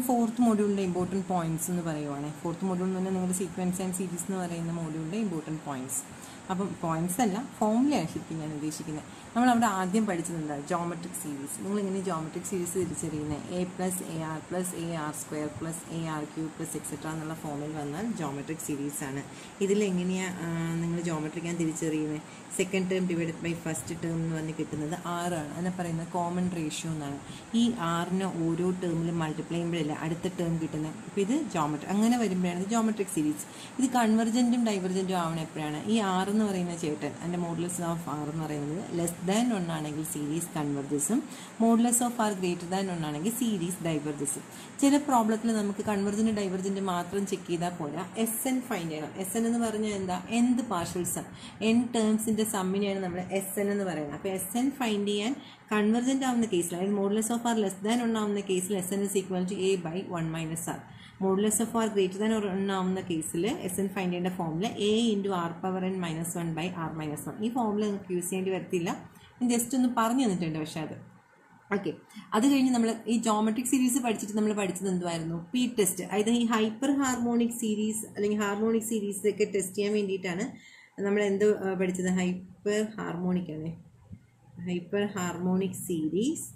Fourth മോഡ്യൂളിൻ്റെ important points എന്ന് പറയുവാണെങ്കിൽ fourth module എന്ന് പറഞ്ഞാൽ നിങ്ങളുടെ സീക്വൻസ് ആൻഡ് സീരീസ് എന്ന് പറയുന്ന മോഡ്യൂളിൻ്റെ ഇമ്പോർട്ടൻറ്റ് പോയിന്റ്സ്. അപ്പം പോയിന്റ്സ് അല്ല, ഫോമുലയാണ് ശരിക്കും ഞാൻ ഉദ്ദേശിക്കുന്നത്. നമ്മളവിടെ ആദ്യം പഠിച്ചത് എന്താ? Geometric series. നിങ്ങളിങ്ങനെ ജോമെട്രിക് സീരീസ് തിരിച്ചറിയുന്നത് a+ar+ar+ar³ എക്സെട്ര എന്നുള്ള ഫോമിൽ വന്നാൽ ജോമെട്രിക് സീരീസ് ആണ്. ഇതിലെങ്ങനെയാണ് നിങ്ങൾ ജോമെട്രിക് ഞാൻ തിരിച്ചറിയുന്നത്? Second term divided by first term എന്ന് പറഞ്ഞ് കിട്ടുന്നത് 6 ആണ്. അതിനെ പറയുന്നത് കോമൺ റേഷ്യോ എന്നാണ്. ഈ 6നെ ഓരോ ടേമിലും മൾട്ടിപ്ലൈ ചെയ്യുമ്പോഴല്ല അടുത്ത ടേം കിട്ടുന്നത്. അപ്പോൾ ഇത് ജോമെട്രിക്, അങ്ങനെ വരുമ്പോഴാണ് ഇത് ജോമെട്രിക് സീരീസ്. ഇത് കൺവെർജൻറ്റും ഡൈവർജൻറ്റും ആവണം എപ്പോഴാണ്? ഈ 6 എന്ന് പറയുന്ന ചേട്ടൻ, അതിൻ്റെ മോഡുലസ് ഓഫ് 6 എന്ന് പറയുന്നത് <1 ആണെങ്കിൽ സീരീസ് കൺവെർജസും മോഡുലസ് ഓഫ് r <1 ആണെങ്കിൽ സീരീസ് ഡൈവർജസും. ചില പ്രോബ്ലത്തിൽ നമുക്ക് കൺവെർജൻറ്റ് ഡൈവർജൻറ്റ് മാത്രം ചെക്ക് ചെയ്താൽ പോരാ, SN ഫൈൻഡ് ചെയ്യണം. SN എന്ന് പറഞ്ഞാൽ എന്താ? nth പാർഷ്യൽ സം, n ടേംസിൻ്റെ സമ്മിനെയാണ് നമ്മൾ SN എന്ന് പറയുന്നത്. അപ്പോൾ SN ഫൈൻഡ് ചെയ്യാൻ കൺവെർജൻറ്റ് ആവുന്ന കേസിൽ, അതായത് മോഡുലസ് ഓഫ് r <1 ആവുന്ന കേസിൽ SN is equal to a/1 - r. Modulus of r <1 ആവുന്ന കേസിൽ SN ഫൈൻഡ് ചെയ്യേണ്ട ഫോമുല a×r⁻n−1/r−1. ഈ ഫോമുല നിങ്ങൾക്ക് യൂസ് ചെയ്യേണ്ടി വരത്തില്ല, ജസ്റ്റ് ഒന്ന് പറഞ്ഞു തന്നിട്ടുണ്ട്. പക്ഷേ അത് ഓക്കെ. അത് കഴിഞ്ഞ് നമ്മൾ ഈ ജോമെട്രിക് സീരീസ് പഠിച്ചിട്ട് നമ്മൾ പഠിച്ചത് എന്തുമായിരുന്നു? P test. അതായത് ഈ ഹൈപ്പർ ഹാർമോണിക് സീരീസ് അല്ലെങ്കിൽ ഹാർമോണിക് സീരീസ് ഒക്കെ ടെസ്റ്റ് ചെയ്യാൻ വേണ്ടിയിട്ടാണ് നമ്മൾ എന്ത് പഠിച്ചത്? ഹൈപ്പർ ഹാർമോണിക് സീരീസ്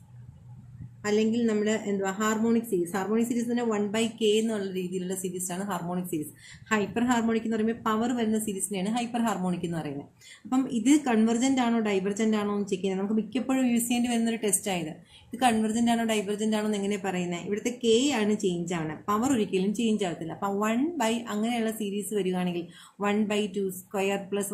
അല്ലെങ്കിൽ നമ്മുടെ എന്തുവാ ഹാർമോണിക് സീരീസ്. ഹാർമോണിക് സീരീസ് തന്നെ 1/k എന്നുള്ള രീതിയിലുള്ള സീരീസാണ് ഹാർമോണിക് സീരീസ്. ഹൈപ്പർ ഹാർമോണിക് എന്ന് പറയുമ്പോൾ പവർ വരുന്ന സീരീസിനെയാണ് ഹൈപ്പർ ഹാർമോണിക് എന്ന് പറയുന്നത്. അപ്പം ഇത് കൺവെർജന്റ് ആണോ ഡൈവർജന്റ് ആണോ എന്ന് ചെക്ക് ചെയ്യാൻ നമുക്ക് മിക്കപ്പോഴും യൂസ് ചെയ്യേണ്ടി വരുന്നൊരു ടെസ്റ്റ് ആയത്. ഇത് കൺവെർജന്റ് ആണോ ഡൈവർജന്റ് ആണോ എന്ന് എങ്ങനെ പറയുന്നത്? ഇവിടുത്തെ k ആണ് ചേഞ്ച് ആവുന്നത്, പവർ ഒരിക്കലും ചേഞ്ച് ആവത്തില്ല. അപ്പം 1/ അങ്ങനെയുള്ള സീരീസ് വരികയാണെങ്കിൽ 1/2² +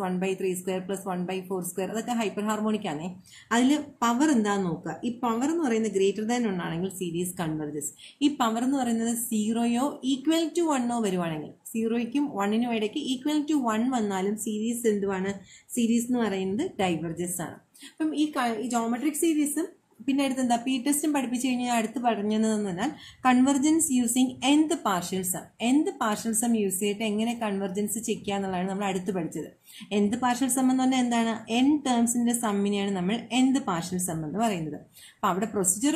1/3² + 1/4², അതൊക്കെ ഹൈപ്പർ ഹാർമോണിക് ആണേ. അതിൽ പവർ എന്താണെന്ന് നോക്കുക. ഈ പവർ എന്ന് പറയുന്നത് <1 ആണെങ്കിൽ സീരീസ് കൺവെർജസ്. ഈ പവർ എന്ന് പറയുന്നത് 0യോ = 1 വരുവാണെങ്കിൽ, 0യ്ക്കും 1നും ഇടയ്ക്ക് =1 വന്നാലും സീരീസ് എന്തുവാണ്? സീരീസ് എന്ന് പറയുന്നത് ഡൈവർജസ് ആണ്. അപ്പം ഈ ജോമെട്രിക് സീരീസും പിന്നെ അടുത്ത് എന്താ പി ടെസ്റ്റും പഠിപ്പിച്ചു കഴിഞ്ഞാൽ അടുത്ത് പറഞ്ഞതെന്ന് പറഞ്ഞാൽ convergence using nth partial sum. nth partial sum use ചെയ്തിട്ട് എങ്ങനെ കൺവെർജൻസ് ചെക്ക് ചെയ്യുക എന്നുള്ളതാണ് നമ്മൾ അടുത്ത് പഠിച്ചത്. nth പാർഷ്യൽ സം എന്ന് പറഞ്ഞാൽ എന്താണ്? n ടേംസിന്റെ സമ്മിനെയാണ് നമ്മൾ nth പാർഷ്യൽ സം എന്ന് പറയുന്നത്. അപ്പോൾ അവിടെ പ്രൊസീജിയർ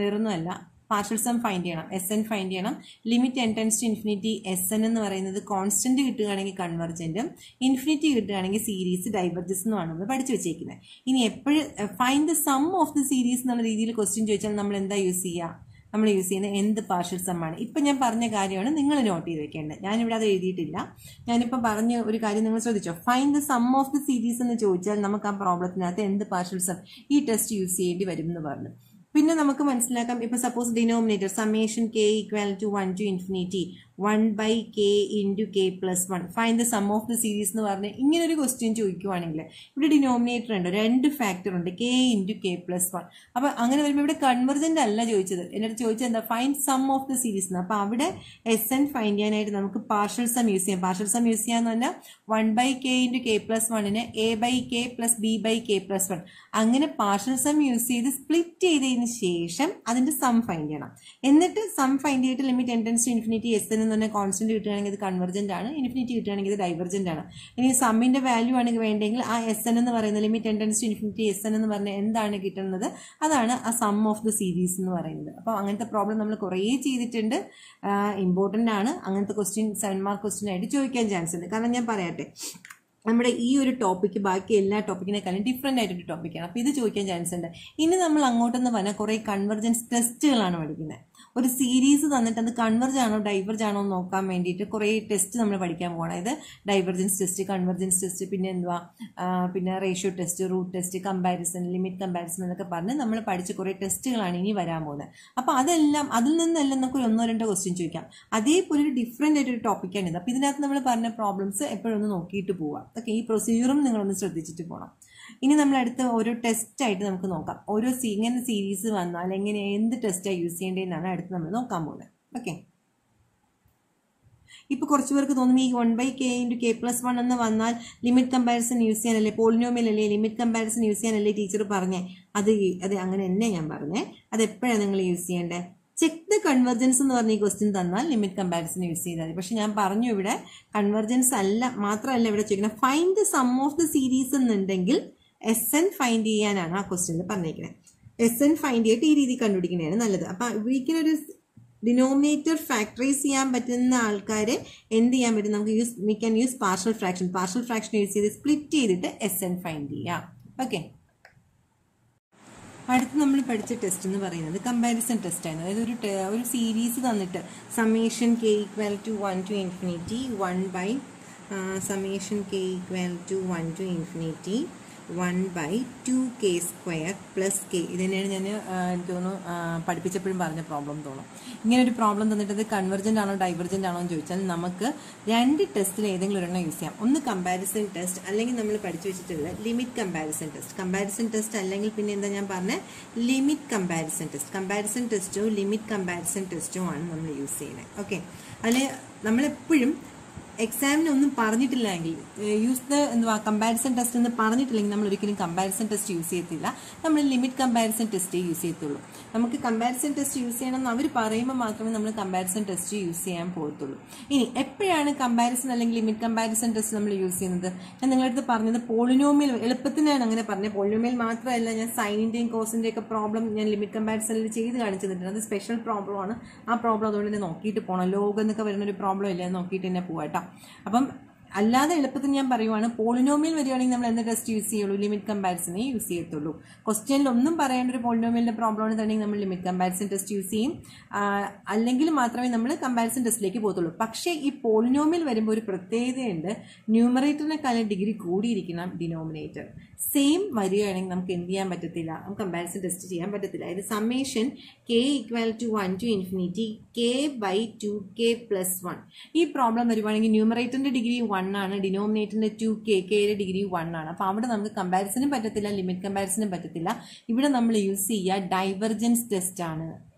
വേറൊന്നുമല്ല, പാർഷ്യൽ സം ഫൈൻഡ് ചെയ്യണം, SN ഫൈൻഡ് ചെയ്യണം. ലിമിറ്റ് n → ∞ SN എന്ന് പറയുന്നത് കോൺസ്റ്റന്റ് കിട്ടുകയാണെങ്കിൽ കൺവെർജന്റും, ഇൻഫിനിറ്റി കിട്ടുകയാണെങ്കിൽ സീരീസ് ഡൈവർജസ് എന്നുമാണ് നമ്മൾ പഠിച്ചു വെച്ചേക്കുന്നത്. ഇനി എപ്പോഴും find the sum of the series എന്നുള്ള രീതിയിൽ ക്വസ്റ്റ്യൻ ചോദിച്ചാൽ നമ്മൾ എന്താ യൂസ് ചെയ്യുക? നമ്മൾ യൂസ് ചെയ്യുന്നത് nth പാർഷ്യൽ സം ആണ്. ഇപ്പം ഞാൻ പറഞ്ഞ കാര്യമാണ് നിങ്ങൾ നോട്ട് ചെയ്ത് വെക്കേണ്ടത്. ഞാനിവിടെ അത് എഴുതിയിട്ടില്ല. ഞാനിപ്പോൾ പറഞ്ഞ ഒരു കാര്യം നിങ്ങൾ ശ്രദ്ധിച്ചോ? Find the sum of the series എന്ന് ചോദിച്ചാൽ നമുക്ക് ആ പ്രോബ്ലത്തിനകത്ത് nth പാർഷ്യൽ സം ഈ ടെസ്റ്റ് യൂസ് ചെയ്യേണ്ടി വരും എന്ന് പറഞ്ഞു. പിന്നെ നമുക്ക് മനസ്സിലാക്കാം, ഇപ്പൊ suppose denominator summation k = 1 to ∞ 1/k × k + 1 find the sum of the series എന്ന് പറഞ്ഞ് ഇങ്ങനെ ഒരു ക്വസ്റ്റ്യൻ ചോദിക്കുവാണെങ്കിൽ ഇവിടെ ഡിനോമിനേറ്റർ ഉണ്ട്, 2 ഫാക്ടർ ഉണ്ട്, k × k + 1. അപ്പൊ അങ്ങനെ വരുമ്പോൾ ഇവിടെ കൺവെർജന്റ് അല്ല ചോദിച്ചത്, എന്നിട്ട് ചോദിച്ചത് എന്താ? Find sum of the series. അപ്പൊ അവിടെ SN ഫൈൻഡ് ചെയ്യാനായിട്ട് നമുക്ക് പാർഷ്യൽ സം യൂസ് ചെയ്യാം. പാർഷ്യൽ സം യൂസ് ചെയ്യാന്ന് പറഞ്ഞാൽ 1/k × k + 1നെ a/k + b/k + 1 അങ്ങനെ പാർഷ്യൽ സം യൂസ് ചെയ്ത് സ്പ്ലിറ്റ് ചെയ്തതിന് ശേഷം അതിന്റെ സം ഫൈൻഡ് ചെയ്യണം. എന്നിട്ട് സം ഫൈൻഡ് ചെയ്തിട്ട് ലിമിറ്റ് n → ∞ SN എന്ന് പറഞ്ഞാൽ കോൺസ്റ്റന്റ് കിട്ടുകയാണെങ്കിൽ ഇത് കൺവെർജന്റ് ആണ്, ഇൻഫിനിറ്റി കിട്ടുകയാണെങ്കിൽ ഇത് ഡൈവർജന്റ് ആണ്. ഇനി സമ്മിന്റെ വാല്യൂ ആണ് വേണ്ടെങ്കിൽ ആ SN എന്ന് പറയുന്നത് ലിമിറ്റ് n → ∞ SN എന്ന് പറഞ്ഞാൽ എന്താണ് കിട്ടുന്നത്? അതാണ് ആ സം ഓഫ് ദ സീരീസ് എന്ന് പറയുന്നത്. അപ്പോൾ അങ്ങനത്തെ പ്രോബ്ലം നമ്മൾ കുറേ ചെയ്തിട്ടുണ്ട്, ഇമ്പോർട്ടന്റ് ആണ്. അങ്ങനത്തെ ക്വസ്റ്റ്യൻ 7 മാർക്ക് ക്വസ്റ്റ്യൻ ആയിട്ട് ചോദിക്കാൻ ചാൻസ് ഉണ്ട്. കാരണം ഞാൻ പറയട്ടെ, നമ്മുടെ ഈ ഒരു ടോപ്പിക്ക് ബാക്കി എല്ലാ ടോപ്പിക്കിനേക്കാളും ഡിഫറെൻ്റ് ആയിട്ടൊരു ടോപ്പിക്കാണ്. അപ്പോൾ ഇത് ചോദിക്കാൻ ചാൻസ് ഉണ്ട്. ഇനി നമ്മൾ അങ്ങോട്ടെന്ന് പറഞ്ഞാൽ കുറേ കൺവെർജൻസ് ടെസ്റ്റുകളാണ് പഠിക്കുന്നത്. ഒരു സീരീസ് തന്നിട്ട് അത് കൺവെർജ് ആണോ ഡൈവർജ് ആണോ എന്ന് നോക്കാൻ വേണ്ടിയിട്ട് കുറേ ടെസ്റ്റ് നമ്മൾ പഠിക്കാൻ പോകണം. അതായത് ഡൈവർജൻസ് ടെസ്റ്റ്, കൺവെർജൻസ് ടെസ്റ്റ്, പിന്നെ എന്തുവാ, പിന്നെ ratio test, root test, comparison, limit comparison എന്നൊക്കെ പറഞ്ഞ് നമ്മൾ പഠിച്ച കുറേ ടെസ്റ്റുകളാണ് ഇനി വരാൻ പോകുന്നത്. അപ്പോൾ അതെല്ലാം അതിൽ നിന്നെല്ലാം നമുക്ക് 1-2 ക്വസ്റ്റ്യൻ ചോദിക്കാം. അതേപോലെ ഒരു ഡിഫറെൻ്റ് ആയിട്ടൊരു ടോപ്പിക്കാണിത്. അപ്പോൾ ഇതിനകത്ത് നമ്മൾ പറഞ്ഞ പ്രോബ്ലംസ് എപ്പോഴും ഒന്ന് നോക്കിയിട്ട് പോവാം. ഓക്കെ, ഈ പ്രൊസീജിയറും നിങ്ങളൊന്ന് ശ്രദ്ധിച്ചിട്ട് പോകണം. ഇനി നമ്മൾ അടുത്ത ഓരോ ടെസ്റ്റ് ആയിട്ട് നമുക്ക് നോക്കാം. ഓരോ ഇങ്ങനെ സീരീസ് വന്നാൽ എങ്ങനെ എന്ത് ടെസ്റ്റാണ് യൂസ് ചെയ്യേണ്ടതെന്നാണ് അടുത്ത് നമ്മൾ നോക്കാൻ പോകുന്നത്. ഓക്കെ, ഇപ്പൊ കുറച്ചു പേർക്ക് തോന്നും ഈ 1/k × k + 1 എന്ന് വന്നാൽ ലിമിറ്റ് കമ്പാരിസൺ യൂസ് ചെയ്യാനല്ലേ, പോളിനോമിയൽ അല്ലേ, ലിമിറ്റ് കമ്പാരിസൺ യൂസ് ചെയ്യാനല്ലേ ടീച്ചർ പറഞ്ഞേ? അത് അങ്ങനെ തന്നെ ഞാൻ പറഞ്ഞേ. അത് എപ്പോഴാണ് നിങ്ങൾ യൂസ് ചെയ്യേണ്ടത്? ചെക്ക് ദ കൺവെർജൻസ് എന്ന് പറഞ്ഞ ഈ ക്വസ്റ്റ്യൻ തന്നാൽ ലിമിറ്റ് കമ്പാരിസൺ യൂസ് ചെയ്താൽ മതി. പക്ഷെ ഞാൻ പറഞ്ഞു ഇവിടെ കൺവെർജൻസ് അല്ല, മാത്രമല്ല ഇവിടെ ചോദിക്കുന്നത് find the sum of the series എന്നുണ്ടെങ്കിൽ SN ഫൈൻഡ് ചെയ്യാനാണ് ആ ക്വസ്റ്റ്യനിൽ പറഞ്ഞിരിക്കുന്നത്. SN ഫൈൻഡ് ചെയ്തിട്ട് ഈ രീതി കണ്ടുപിടിക്കുന്നതാണ് നല്ലത്. അപ്പൊ വീക്കിനൊരു ഡിനോമിനേറ്റർ ഫാക്ടറൈസ് ചെയ്യാൻ പറ്റുന്ന ആൾക്കാരെ എന്ത് ചെയ്യാൻ പറ്റും, നമുക്ക് we can use partial fraction use ചെയ്ത് സ്പ്ലിറ്റ് ചെയ്തിട്ട് SN ഫൈൻഡ് ചെയ്യാം. ഓക്കെ, അടുത്ത് നമ്മൾ പഠിച്ച ടെസ്റ്റ് എന്ന് പറയുന്നത് കമ്പാരിസൺ ടെസ്റ്റ് ആണ്. അതായത് ഒരു സീരീസ് തന്നിട്ട് summation k = 1 to infinity 1 by summation k = 1 to infinity 1 by 2k² plus k. ഇത് തന്നെയാണ് ഞാൻ എനിക്ക് തോന്നുന്നു പഠിപ്പിച്ചപ്പോഴും പറഞ്ഞ പ്രോബ്ലം തോന്നും. ഇങ്ങനെ ഒരു പ്രോബ്ലം തന്നിട്ട് അത് കൺവെർജൻ്റ് ആണോ ഡൈവർജൻ്റ് ആണോ എന്ന് ചോദിച്ചാൽ നമുക്ക് രണ്ട് ടെസ്റ്റിൽ ഏതെങ്കിലും ഒരെണ്ണം യൂസ് ചെയ്യാം. ഒന്ന് കമ്പാരിസൺ ടെസ്റ്റ്, അല്ലെങ്കിൽ നമ്മൾ പഠിച്ചു വെച്ചിട്ടുള്ള ലിമിറ്റ് കമ്പാരിസൺ ടെസ്റ്റ് അല്ലെങ്കിൽ പിന്നെ എന്താ ഞാൻ പറഞ്ഞ ലിമിറ്റ് കമ്പാരിസൺ ടെസ്റ്റോ ലിമിറ്റ് കമ്പാരിസൺ ടെസ്റ്റോ ആണ് നമ്മൾ യൂസ് ചെയ്യുന്നത്. ഓക്കെ, അതിൽ നമ്മളെപ്പോഴും എക്സാമിന് ഒന്നും പറഞ്ഞിട്ടില്ലെങ്കിൽ കമ്പാരിസൺ ടെസ്റ്റ് എന്ന് പറഞ്ഞിട്ടില്ലെങ്കിൽ നമ്മൾ ഒരിക്കലും കമ്പാരിസൺ ടെസ്റ്റ് യൂസ് ചെയ്യത്തില്ല. നമ്മൾ ലിമിറ്റ് കമ്പാരിസൺ ടെസ്റ്റ് യൂസ് ചെയ്യത്തുള്ളൂ. നമുക്ക് കമ്പാരിസൺ ടെസ്റ്റ് യൂസ് ചെയ്യണമെന്ന് അവർ പറയുമ്പോൾ മാത്രമേ നമ്മൾ കമ്പാരിസൺ ടെസ്റ്റ് യൂസ് ചെയ്യാൻ പോകത്തുള്ളൂ. ഇനി എപ്പോഴാണ് കമ്പാരിസൺ അല്ലെങ്കിൽ ലിമിറ്റ് കമ്പാരിസൺ ടെസ്റ്റ് നമ്മൾ യൂസ് ചെയ്യുന്നത്? ഞാൻ നിങ്ങളുടെ അടുത്ത് പറഞ്ഞത് പോളിനോമിയൽ, എളുപ്പത്തിനാണ് അങ്ങനെ പറഞ്ഞത്. പോളിനോമിയൽ മാത്രമല്ല, ഞാൻ സൈനിന്റെയും കോസിന്റെയും ഒക്കെ പ്രോബ്ലം ഞാൻ ലിമിറ്റ് കമ്പാരിസണിൽ ചെയ്ത് കാണിച്ചു തന്നിട്ടുണ്ട്. അത് സ്പെഷ്യൽ പ്രോബ്ലം ആണ്. ആ പ്രോബ്ലം അതുകൊണ്ട് തന്നെ നോക്കിയിട്ട് പോകണം. ലോഗ് എന്നൊക്കെ വരുന്ന ഒരു പ്രോബ്ലം ഇല്ല, നോക്കിയിട്ട് തന്നെ പോവാട്ടോ. അപ്പം അല്ലാതെ എളുപ്പത്തിൽ ഞാൻ പറയുവാണ്, പോളിനോമിയൽ വരികയാണെങ്കിൽ നമ്മൾ എന്ത് ടെസ്റ്റ് യൂസ് ചെയ്യുള്ളൂ? ലിമിറ്റ് കമ്പാരിസണേ യൂസ് ചെയ്യത്തുള്ളൂ. ക്വസ്റ്റ്യനിൽ ഒന്നും പറയേണ്ട ഒരു പോളിനോമിയലിന്റെ പ്രോബ്ലം ആണെന്നുണ്ടെങ്കിൽ നമ്മൾ ലിമിറ്റ് കമ്പാരിസൺ ടെസ്റ്റ് യൂസ് ചെയ്യും. അല്ലെങ്കിൽ മാത്രമേ നമ്മൾ കമ്പാരിസൺ ടെസ്റ്റിലേക്ക് പോകത്തുള്ളൂ. പക്ഷേ ഈ പോളിനോമിയൽ വരുമ്പോൾ ഒരു പ്രത്യേകതയുണ്ട്. ന്യൂമറേറ്ററിനെക്കാളും ഡിഗ്രി കൂടിയിരിക്കണം ഡിനോമിനേറ്റർ. സെയിം വരികയാണെങ്കിൽ നമുക്ക് എന്ത് ചെയ്യാൻ പറ്റത്തില്ല, നമുക്ക് കമ്പാരിസൺ ടെസ്റ്റ് ചെയ്യാൻ പറ്റത്തില്ല. അതായത് summation k = 1 to infinity k/2k + 1. ഈ പ്രോബ്ലം വരുവാണെങ്കിൽ ന്യൂമറേറ്ററിന്റെ ഡിഗ്രി 1 ആണ്, ഡിനോമിനേറ്ററിന്റെ 2k, kയുടെ ഡിഗ്രി 1 ആണ്. അപ്പോൾ അവിടെ നമുക്ക് കമ്പാരിസനും പറ്റത്തില്ല, ലിമിറ്റ് കമ്പാരിസനും പറ്റത്തില്ല. ഇവിടെ നമ്മൾ യൂസ് ചെയ്യുക ഡൈവർജൻസ് ടെസ്റ്റ് ആണ്.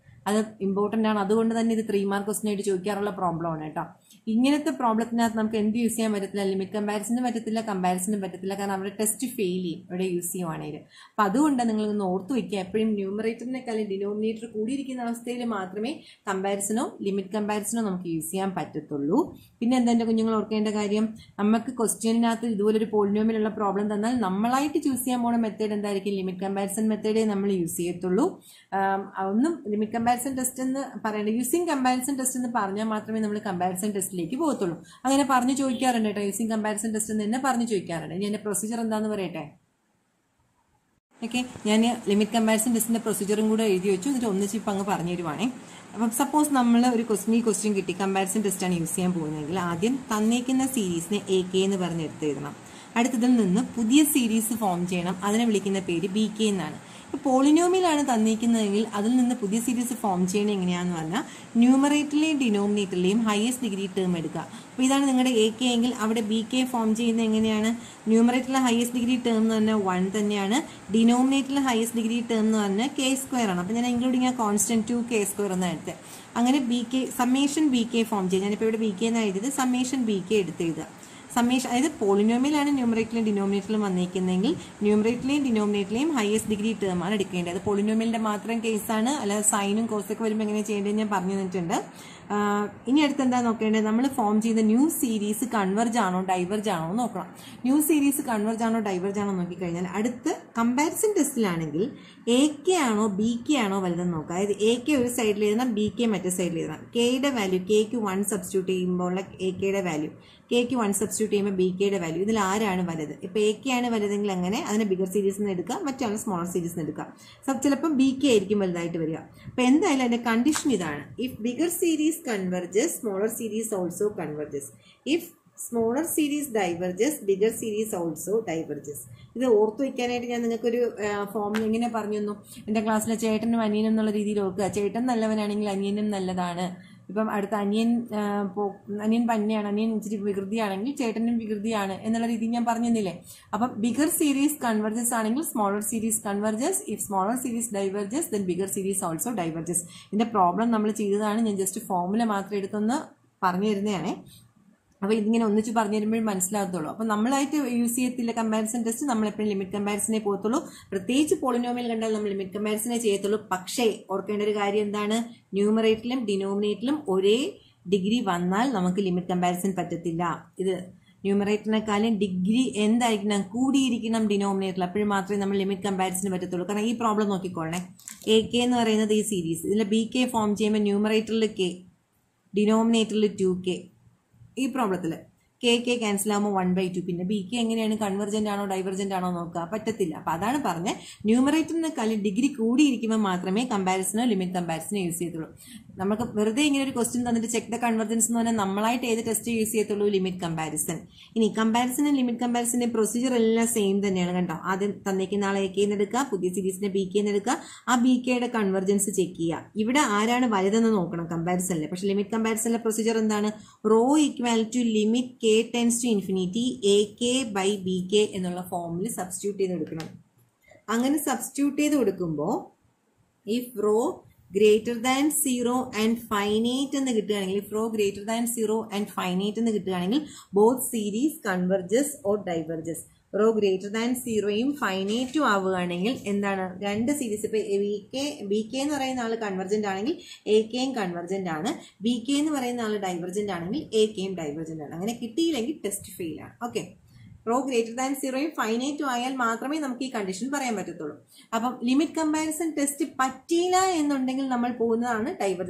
അത് ഇമ്പോർട്ടൻ്റ് ആണ്. അതുകൊണ്ട് തന്നെ ഇത് 3 മാർക്ക് ക്വസ്റ്റ്യൻ ആയിട്ട് ചോദിക്കാറുള്ള പ്രോബ്ലം ആണ് കേട്ടോ. ഇങ്ങനത്തെ പ്രോബ്ലത്തിനകത്ത് നമുക്ക് എന്ത് യൂസ് ചെയ്യാൻ പറ്റത്തില്ല? ലിമിറ്റ് കമ്പാരിസനും പറ്റത്തില്ല, കമ്പാരിസനും പറ്റത്തില്ല. കാരണം അവിടെ ടെസ്റ്റ് ഫെയിൽ ചെയ്യും ഇവിടെ യൂസ് ചെയ്യുവാണെങ്കിൽ. അപ്പം അതുകൊണ്ട് നിങ്ങൾ ഒന്ന് ഓർത്ത് വയ്ക്കുക, എപ്പോഴും ന്യൂമറേറ്ററിനെക്കാളും ഡിനോമിനേറ്റർ കൂടിയിരിക്കുന്ന അവസ്ഥയിൽ മാത്രമേ കമ്പാരിസനോ ലിമിറ്റ് കമ്പാരിസനോ നമുക്ക് യൂസ് ചെയ്യാൻ പറ്റത്തുള്ളൂ. പിന്നെ എന്താ എൻ്റെ കുഞ്ഞുങ്ങൾ ഓർക്കേണ്ട കാര്യം, നമുക്ക് ക്വസ്റ്റ്യനകത്ത് ഇതുപോലൊരു പോളിനോമിയലുള്ള പ്രോബ്ലം തന്നാൽ നമ്മളായിട്ട് ചൂസ് ചെയ്യാൻ പോകുന്ന മെത്തേഡ് എന്തായിരിക്കും? ലിമിറ്റ് കമ്പാരിസൺ മെത്തേഡേ നമ്മൾ യൂസ് ചെയ്യത്തുള്ളൂ. ഒന്നും ലിമിറ്റ് കമ്പാരിസൺ ടെസ്റ്റ് എന്ന് പറയേണ്ട, യൂസിങ് കമ്പാരിസൺ ടെസ്റ്റ് എന്ന് പറഞ്ഞാൽ മാത്രമേ നമ്മൾ കമ്പാരിസൺ ടെസ്റ്റിലേക്ക് പോകത്തുള്ളൂ. അങ്ങനെ പറഞ്ഞു ചോദിക്കാറുണ്ട് കേട്ടോ, യൂസിങ് കമ്പാരിസൺ ടെസ്റ്റ് എന്ന് തന്നെ പറഞ്ഞു ചോദിക്കാറുണ്ട്. ഇനി എൻ്റെ പ്രൊസീജിയർ എന്താണെന്ന് പറയട്ടെ. ഓക്കെ, ഞാൻ ലിമിറ്റ് കമ്പാരിസൺ ടെസ്റ്റിന്റെ പ്രൊസീജിയറും കൂടെ എഴുതി വെച്ചു. എന്നിട്ട് ഒന്നിച്ച് ഇപ്പം അങ്ങ് പറഞ്ഞു തരുവാണേ. അപ്പം സപ്പോസ് നമ്മൾ ഒരു ക്വസ്റ്റ്യൻ കിട്ടി, കമ്പാരിസൺ ടെസ്റ്റാണ് യൂസ് ചെയ്യാൻ പോകുന്നതെങ്കിൽ ആദ്യം തന്നേക്കുന്ന സീരീസിനെ AK എന്ന് പറഞ്ഞ് എടുത്തെഴുതണം. അടുത്തതിൽ നിന്ന് പുതിയ സീരീസ് ഫോം ചെയ്യണം. അതിനെ വിളിക്കുന്ന പേര് BK എന്നാണ്. ഇപ്പോൾ പോളിനോമിയലാണ് തന്നിരിക്കുന്നതെങ്കിൽ അതിൽ നിന്ന് പുതിയ സീരീസ് ഫോം ചെയ്യണത് എങ്ങനെയാണെന്ന് പറഞ്ഞാൽ ന്യൂമറേറ്ററിലെയും ഡിനോമിനേറ്ററിലെയും ഹയസ്റ്റ് ഡിഗ്രി ടേം എടുക്കുക. അപ്പോൾ ഇതാണ് നിങ്ങളുടെ AK എങ്കിൽ അവിടെ BK ഫോം ചെയ്യുന്നത് എങ്ങനെയാണ്? ന്യൂമറേറ്ററിലെ ഹയസ്റ്റ് ഡിഗ്രി ടേം എന്ന് പറഞ്ഞാൽ 1 തന്നെയാണ്. ഡിനോമിനേറ്ററിലെ ഹയസ്റ്റ് ഡിഗ്രി ടേം എന്ന് പറഞ്ഞാൽ k² ആണ്. അപ്പോൾ ഞാൻ ഇൻക്ലൂഡിങ് ആ കോൺസ്റ്റന്റ് 2k² എന്നാണ് എടുത്തത്. അങ്ങനെ BK സമ്മേഷൻ BK ഫോം ചെയ്യും. ഞാനിപ്പോൾ ഇവിടെ BK എന്നാണ് എഴുതിയത്. Summation BK എടുത്തെഴുതുക. സമ്മേഷൻ, അതായത് പോളിനോമിയലാണ് ന്യൂമറേറ്ററിലും ഡിനോമിനേറ്ററിലും വന്നിരിക്കുന്നതെങ്കിൽ ന്യൂമറേറ്ററിലെയും ഡിനോമിനേറ്ററിലെയും ഹയസ്റ്റ് ഡിഗ്രി ടേം ആണ് എടുക്കേണ്ടത്. അത് പോളിനോമിയലിന്റെ മാത്രം കേസാണ്. അല്ലാതെ സൈനും കോസൊക്കെ വരുമ്പോൾ എങ്ങനെ ചെയ്യേണ്ടത് ഞാൻ പറഞ്ഞു തന്നിട്ടുണ്ട്. ഇനി അടുത്ത് എന്താ നോക്കേണ്ടത്? നമ്മൾ ഫോം ചെയ്ത ന്യൂ സീരീസ് കൺവെർജ് ആണോ ഡൈവർജ് ആണോ നോക്കണം. ന്യൂ സീരീസ് കൺവെർജ് ആണോ ഡൈവർജ് ആണോ നോക്കിക്കഴിഞ്ഞാൽ അടുത്ത് കമ്പാരിസൺ ടെസ്റ്റിലാണെങ്കിൽ AK ആണോ BK ആണോ വലുതെന്ന് നോക്കുക. അതായത് AK ഒരു സൈഡിൽ എഴുതണം, BK മറ്റേ സൈഡിൽ എഴുതണം. കെയുടെ വാല്യൂ, Kക്ക് 1 സബ്സ്റ്റിറ്റ്യൂട്ട് ചെയ്യുമ്പോൾ AKയുടെ വാല്യൂ, Kക്ക് 1 സബ്സ്റ്റിറ്റ്യൂട്ട് ചെയ്യുമ്പോൾ BKയുടെ വാല്യൂ, ഇതിൽ ആരാണ് വലുത്? ഇപ്പോൾ AK ആണ് വലുതെങ്കിൽ അങ്ങനെ അതിനെ ബിഗർ സീരീസ് നിന്ന് എടുക്കുക, മറ്റാണ് സ്മോളർ സീരീസ് നിന്ന് എടുക്കുക. ചിലപ്പോൾ BK ആയിരിക്കും വലുതായിട്ട് വരിക. അപ്പോൾ എന്തായാലും അതിന്റെ കണ്ടീഷൻ ഇതാണ്: if bigger series converges, smaller series also converges. If smaller series diverges, bigger series also diverges. ഇത് ഓർത്തു വയ്ക്കാനായിട്ട് ഞാൻ നിങ്ങൾക്കൊരു ഫോമിൽ എങ്ങനെ പറഞ്ഞു തന്നു? എൻ്റെ ക്ലാസ്സിലെ ചേട്ടനും അനിയനും എന്നുള്ള രീതിയിൽ ഓർക്കുക. ചേട്ടൻ നല്ലവനാണെങ്കിൽ അനിയനും നല്ലതാണ്. ഇപ്പം അടുത്ത അനിയൻ പന്നെയാണ്, അനിയൻ ഇച്ചിരി വികൃതിയാണെങ്കിൽ ചേട്ടനും വികൃതിയാണ് എന്നുള്ള രീതിയിൽ ഞാൻ പറഞ്ഞു തന്നില്ലേ? അപ്പം ബിഗർ സീരീസ് കൺവെർജസ് ആണെങ്കിൽ smaller series converges. If smaller series diverges then bigger series also diverges. ഇതിന്റെ പ്രോബ്ലം നമ്മൾ ചെയ്തതാണ്. ഞാൻ ജസ്റ്റ് ഫോർമുല മാത്രം എടുത്തൊന്ന് പറഞ്ഞു തരുന്നതാണേ. അപ്പോൾ ഇതിങ്ങനെ ഒന്നിച്ച് പറഞ്ഞു തരുമ്പോഴും മനസ്സിലാകത്തുള്ളൂ. അപ്പോൾ നമ്മളായിട്ട് യൂസ് ചെയ്യത്തില്ല കമ്പാരിസൺ ടെസ്റ്റ്. നമ്മളെപ്പോഴും ലിമിറ്റ് കമ്പാരിസനെ പോകത്തുള്ളൂ. പ്രത്യേകിച്ച് പോളിനോമിയൽ കണ്ടാൽ നമ്മൾ ലിമിറ്റ് കമ്പാരിസനെ ചെയ്യത്തുള്ളൂ. പക്ഷേ ഓർക്കേണ്ട ഒരു കാര്യം എന്താണ്? ന്യൂമറേറ്ററിലും ഡിനോമിനേറ്ററിലും ഒരേ ഡിഗ്രി വന്നാൽ നമുക്ക് ലിമിറ്റ് കമ്പാരിസൺ പറ്റത്തില്ല. ഇത് ന്യൂമറേറ്ററിനെക്കാളും ഡിഗ്രി എന്തായിരിക്കണം? കൂടിയിരിക്കണം ഡിനോമിനേറ്ററിൽ. അപ്പോഴും മാത്രമേ നമ്മൾ ലിമിറ്റ് കമ്പാരിസന് പറ്റത്തുള്ളൂ. കാരണം ഈ പ്രോബ്ലം നോക്കിക്കോളണേ. എ കെ എന്ന് പറയുന്നത് ഈ സീരീസ്, ഇതിൽ ബി കെ ഫോം ചെയ്യുമ്പോൾ ന്യൂമറേറ്ററിൽ കെ, ഡിനോമിനേറ്ററിൽ 2k. ഈ പ്രോബ്ലത്തിൽ കെ ക്യാൻസൽ ആകുമ്പോൾ 1/2. പിന്നെ ബി കെ എങ്ങനെയാണ്, കൺവെർജന്റ് ആണോ ഡൈവർജന്റ് ആണോ നോക്കുക, പറ്റത്തില്ല. അപ്പൊ അതാണ് പറഞ്ഞത്, ന്യൂമറേറ്ററിനെക്കാളും ഡിഗ്രി കൂടിയിരിക്കുമ്പോൾ മാത്രമേ കമ്പാരിസനോ ലിമിറ്റ് കമ്പാരിസനോ യൂസ് ചെയ്യത്തുള്ളൂ. നമുക്ക് വെറുതെ ഇങ്ങനെ ഒരു ക്വസ്റ്റ്യൻ തന്നിട്ട് ചെക്ക് ദ കൺവെർജൻസ് എന്ന് പറഞ്ഞാൽ നമ്മളായിട്ട് ഏത് ടെസ്റ്റ് യൂസ് ചെയ്യത്തുള്ളൂ, ലിമിറ്റ് കമ്പാരിസൺ. ഇനി കമ്പാരിസനും ലിമിറ്റ് കമ്പാരിസന്റെ പ്രൊസീജിയർ എല്ലാം സെയിം തന്നെയാണ് കേട്ടോ. ആദ്യം തന്നേക്കുന്ന ആളെ എ കെന്ന് എടുക്കുക, പുതിയ സീരീസിന്റെ ബി കെന്ന് എടുക്കുക, ആ ബി കെയുടെ കൺവെർജൻസ് ചെക്ക് ചെയ്യുക. ഇവിടെ ആരാണ് വലുതെന്ന് നോക്കണം കമ്പാരിസണിൽ. പക്ഷെ ലിമിറ്റ് കമ്പാരിസണിലെ പ്രൊസീജിയർ എന്താണ്, rho equal to limit k tends to infinity a k by b k എന്നുള്ള ഫോമിൽ സബ്സ്റ്റിറ്റ്യൂട്ട് ചെയ്ത് കൊടുക്കണം. അങ്ങനെ സബ്സ്റ്റിറ്റ്യൂട്ട് ചെയ്ത് കൊടുക്കുമ്പോൾ if rho greater than 0 and finite എന്ന് കിട്ടുകയാണെങ്കിൽ, if rho greater than 0 and finite എന്ന് കിട്ടുകയാണെങ്കിൽ both series converges or diverges. Rho greater than 0യും ഫൈനൈറ്റും ആവുകയാണെങ്കിൽ എന്താണ്, രണ്ട് സീരീസ്, ഇപ്പൊ ബി കെ എന്ന് പറയുന്ന ആൾ കൺവെർജന്റ് ആണെങ്കിൽ എ കെയും കൺവെർജന്റ് ആണ്, ബി കെ എന്ന് പറയുന്ന ആൾ ഡൈവർജന്റ് ആണെങ്കിൽ എ കെയും ഡൈവർജന്റ് ആണ്. അങ്ങനെ കിട്ടിയില്ലെങ്കിൽ ടെസ്റ്റ് ഫെയിൽ ആണ്. ഓക്കെ, റോ ഗ്രേറ്റർ ദാൻ 0യും ഫൈനൈറ്റും ആയാൽ മാത്രമേ നമുക്ക് ഈ കണ്ടീഷൻ പറയാൻ പറ്റത്തുള്ളൂ. അപ്പം ലിമിറ്റ് കമ്പാരിസൺ ടെസ്റ്റ് പറ്റിയില്ല എന്നുണ്ടെങ്കിൽ നമ്മൾ പോകുന്നതാണ്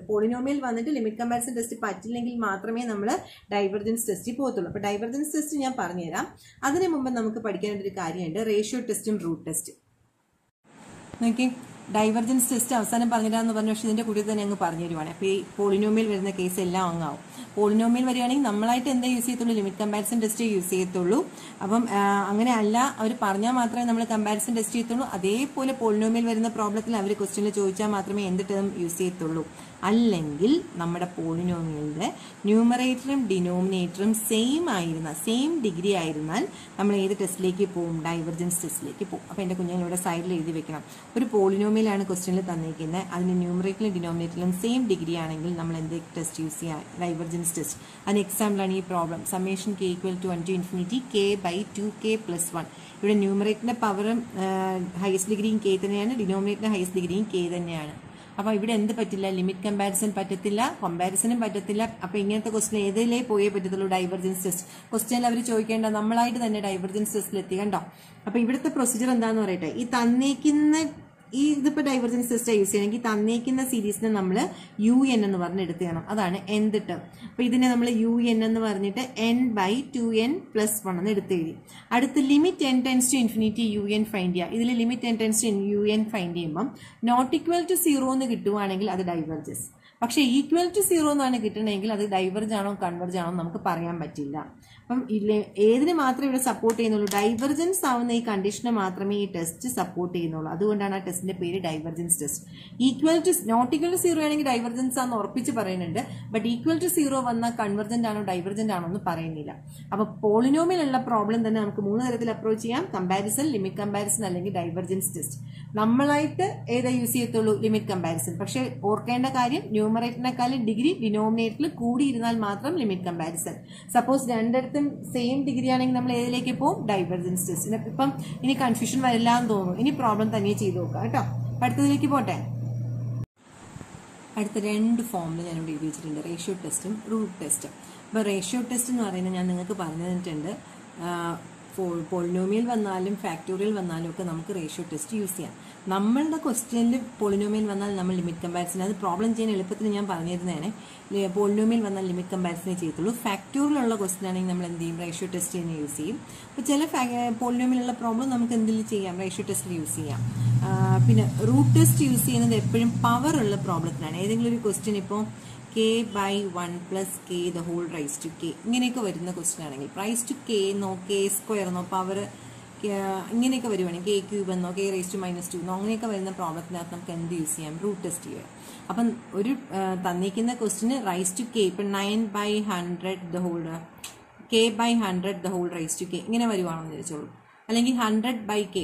പോളിനോമിയൽ വന്നിട്ട് ലിമിറ്റ് കമ്പാരിസൺ ടെസ്റ്റ് പറ്റില്ലെങ്കിൽ മാത്രമേ നമ്മൾ ഡൈവർജൻസ് ടെസ്റ്റിൽ പോകത്തുള്ളൂ. അപ്പൊ ഡൈവർജൻസ് ടെസ്റ്റ് ഞാൻ പറഞ്ഞുതരാം. അതിനു മുമ്പ് നമുക്ക് പഠിക്കാനൊരു കാര്യമുണ്ട്, റേഷ്യോ ടെസ്റ്റും റൂട്ട് ടെസ്റ്റ്. നോക്കി, ഡൈവർജൻസ് ടെസ്റ്റ് അവസാനം പറഞ്ഞിരാന്ന് പറഞ്ഞു, പക്ഷെ ഇതിന്റെ കൂടി തന്നെ അങ്ങ് പറഞ്ഞു തരുവാണ്. അപ്പോൾ ഈ പോളിനോമിയൽ വരുന്ന കേസ് എല്ലാം അങ്ങാവും. പോളിനോമിയൽ വരികയാണെങ്കിൽ നമ്മളായിട്ട് എന്താ യൂസ് ചെയ്യത്തുള്ളൂ, ലിമിറ്റ് കമ്പാരിസൺ ടെസ്റ്റ് യൂസ് ചെയ്യത്തുള്ളൂ. അപ്പം അങ്ങനെ അല്ല, അവർ പറഞ്ഞാൽ മാത്രമേ നമ്മൾ കമ്പാരിസൺ ടെസ്റ്റ് ചെയ്യത്തുള്ളൂ. അതേപോലെ പോളിനോമിയൽ വരുന്ന പ്രോബ്ലത്തിൽ അവർ ക്വസ്റ്റ്യനിൽ ചോദിച്ചാൽ മാത്രമേ എന്ത് ടേം യൂസ് ചെയ്യത്തുള്ളൂ. അല്ലെങ്കിൽ നമ്മുടെ പോളിനോമിയലിന്റെ ന്യൂമറേറ്ററും ഡിനോമിനേറ്ററും സെയിം ഡിഗ്രി ആയിരുന്നാൽ നമ്മൾ ഏത് ടെസ്റ്റിലേക്ക് പോകും, ഡൈവർജൻസ് ടെസ്റ്റിലേക്ക് പോകും. അപ്പോൾ എൻ്റെ കുഞ്ഞുങ്ങൾ ഇവിടെ സൈഡിൽ എഴുതി വെക്കണം. ഒരു പോളിനോമിയലാണ് ക്വസ്റ്റ്യനിൽ തന്നിരിക്കുന്നത്, അതിന് ന്യൂമറേറ്ററിലും ഡിനോമിനേറ്ററിലും സെയിം ഡിഗ്രി ആണെങ്കിൽ നമ്മൾ എന്ത് ടെസ്റ്റ് യൂസ് ചെയ്യാം, ഡൈവർജൻസ് ടെസ്റ്റ്. അതിന് എക്സാമ്പിളാണ് ഈ problem. Summation K equal to 1 to infinity k by 2k plus 1. ഇവിടെ ന്യൂമറേറ്ററിന്റെ പവറും ഹയസ്റ്റ് ഡിഗ്രിയും കെ തന്നെയാണ്, ഡിനോമിനേറ്ററിന്റെ ഹയസ്റ്റ് ഡിഗ്രിയും കെ തന്നെയാണ്. അപ്പോൾ ഇവിടെ എന്ത് പറ്റില്ല, ലിമിറ്റ് കമ്പാരിസൺ പറ്റത്തില്ല, കമ്പാരിസണും പറ്റത്തില്ല. അപ്പോൾ ഇങ്ങനത്തെ ക്വസ്റ്റ്യൻ ഏതിലേ പോയേ പറ്റത്തുള്ളൂ, ഡൈവർജൻസ് ടെസ്റ്റ്. ക്വസ്റ്റ്യനിൽ അവർ ചോദിക്കേണ്ട, നമ്മളായിട്ട് തന്നെ ഡൈവർജൻസ് ടെസ്റ്റിൽ എത്തി കണ്ടോ. അപ്പോൾ ഇവിടുത്തെ പ്രൊസീജിയർ എന്താണെന്ന് പറയട്ടെ, ഈ തന്നേക്കുന്ന ഇതിപ്പോൾ ഡൈവർജൻസ് ടെസ്റ്റ് യൂസ് ചെയ്യണമെങ്കിൽ തന്നേക്കുന്ന സീരീസിനെ നമ്മൾ UN എന്ന് പറഞ്ഞ് എടുത്ത് ചെയ്യണം. അതാണ് nth ടേം. അപ്പോൾ ഇതിനെ നമ്മൾ UN എന്ന് പറഞ്ഞിട്ട് n/2n+1 എന്ന് എടുത്ത് എഴുതി. അടുത്ത് limit n tends to infinity UN find ചെയ്യുക. ഇതിൽ limit n tends to UN find ചെയ്യുമ്പം നോട്ട് ഈക്വൽ ടു 0 എന്ന് കിട്ടുവാണെങ്കിൽ അത് ഡൈവർജസ്. പക്ഷെ ഈക്വൽ ടു 0 എന്നാണ് കിട്ടണമെങ്കിൽ അത് ഡൈവർജ് ആണോ കൺവെർജ് ആണോ നമുക്ക് പറയാൻ പറ്റില്ല. അപ്പം ഏതിന് മാത്രമേ ഇവിടെ സപ്പോർട്ട് ചെയ്യുന്നുള്ളൂ, ഡൈവർജൻസ് ആവുന്ന ഈ കണ്ടീഷനെ മാത്രമേ ഈ ടെസ്റ്റ് സപ്പോർട്ട് ചെയ്യുന്നുള്ളൂ. അതുകൊണ്ടാണ് ആ ടെസ്റ്റിന്റെ പേര് divergence test. Not equal to 0 ആണെങ്കിൽ ഡൈവർജൻസ് ആണെന്ന് ഉറപ്പിച്ച് പറയുന്നുണ്ട്. ബട്ട് ഈക്വൽ ടു 0 വന്നാൽ കൺവെർജന്റ് ആണോ ഡൈവർജന്റ് ആണോ എന്ന് പറയുന്നില്ല. അപ്പൊ പോളിനോമിയൽ ഉള്ള പ്രോബ്ലം തന്നെ നമുക്ക് 3 തരത്തിൽ അപ്രോച്ച് ചെയ്യാം, കമ്പാരിസൺ, ലിമിറ്റ് കമ്പാരിസൺ അല്ലെങ്കിൽ ഡൈവർജൻസ് ടെസ്റ്റ്. നമ്മളായിട്ട് ഏതാ യൂസ് ചെയ്യത്തുള്ളൂ, ലിമിറ്റ് കമ്പാരിസൺ. പക്ഷെ ഓർക്കേണ്ട കാര്യം, ന്യൂമറേറ്ററിനെക്കാളും ഡിഗ്രി ഡിനോമിനേറ്ററിൽ കൂടിയിരുന്നാൽ മാത്രം ലിമിറ്റ് കമ്പാരിസൺ. സപ്പോസ് രണ്ടിടത്തും സെയിം ഡിഗ്രി ആണെങ്കിൽ നമ്മൾ ഏതിലേക്ക് പോകും, ഡൈവർജൻസ് ടെസ്റ്റ്. ഇപ്പം ഇനി കൺഫ്യൂഷൻ വരില്ല എന്ന് തോന്നുന്നു. ഇനി പ്രോബ്ലം തന്നെ ചെയ്ത് നോക്കാം കേട്ടോ. അടുത്തതിലേക്ക് പോട്ടെ. അടുത്ത 2 ഫോമിൽ ഞാനിവിടെ എഴുതി വെച്ചിട്ടുണ്ട്, റേഷ്യോ ടെസ്റ്റും റൂട്ട് ടെസ്റ്റും. അപ്പോൾ റേഷ്യോ ടെസ്റ്റ് എന്ന് പറയുന്നത് ഞാൻ നിങ്ങൾക്ക് പറഞ്ഞു തന്നിട്ടുണ്ട്, പോളിനോമിയൽ വന്നാലും ഫാക്ടോറിയൽ വന്നാലും ഒക്കെ നമുക്ക് റേഷ്യോ ടെസ്റ്റ് യൂസ് ചെയ്യാം. നമ്മളുടെ ക്വസ്റ്റ്യനിൽ പോളിനോമിയൽ വന്നാൽ നമ്മൾ ലിമിറ്റ് കമ്പാരിസൺ, അത് പ്രോബ്ലം ചെയ്യാൻ എളുപ്പത്തിന് ഞാൻ പറഞ്ഞിരുന്നതാണ്. പോളിനോമിയൽ വന്നാൽ ലിമിറ്റ് കമ്പാരിസണേ ചെയ്യത്തുള്ളൂ. ഫാക്ടോറിയലുള്ള ക്വസ്റ്റ്യൻ ആണെങ്കിൽ നമ്മൾ എന്ത് ചെയ്യും, റേഷ്യോ ടെസ്റ്റ് തന്നെ യൂസ് ചെയ്യും. അപ്പോൾ ചില പോളിനോമിയലുള്ള പ്രോബ്ലം നമുക്ക് എന്തെങ്കിലും ചെയ്യാം, റേഷ്യോ ടെസ്റ്റിൽ യൂസ് ചെയ്യാം. പിന്നെ റൂട്ട് ടെസ്റ്റ് യൂസ് ചെയ്യുന്നത് എപ്പോഴും പവർ ഉള്ള പ്രോബ്ലത്തിനാണ്. ഏതെങ്കിലും ഒരു ക്വസ്റ്റ്യൻ ഇപ്പോൾ k/1 + k the whole raised to k ഇങ്ങനെയൊക്കെ വരുന്ന ക്വസ്റ്റ്യൻ ആണെങ്കിൽ, റൈസ് ടു k എന്നോ k² എന്നോ പവർ ഇങ്ങനെയൊക്കെ വരുവാണെങ്കിൽ k³ എന്നോ k⁻² എന്നോ അങ്ങനെയൊക്കെ വരുന്ന പ്രോബ്ലത്തിനകത്ത് നമുക്ക് എന്ത് യൂസ് ചെയ്യാം, റൂട്ട് ടെസ്റ്റ് ചെയ്യാം. അപ്പം ഒരു തന്നിരിക്കുന്ന ക്വസ്റ്റ്യന് റൈസ് ടു k, ഇപ്പം 9/100 the whole k/100 the whole raised to k ഇങ്ങനെ വരുവാണെന്ന് വിചാരിച്ചോളൂ. അല്ലെങ്കിൽ 100/k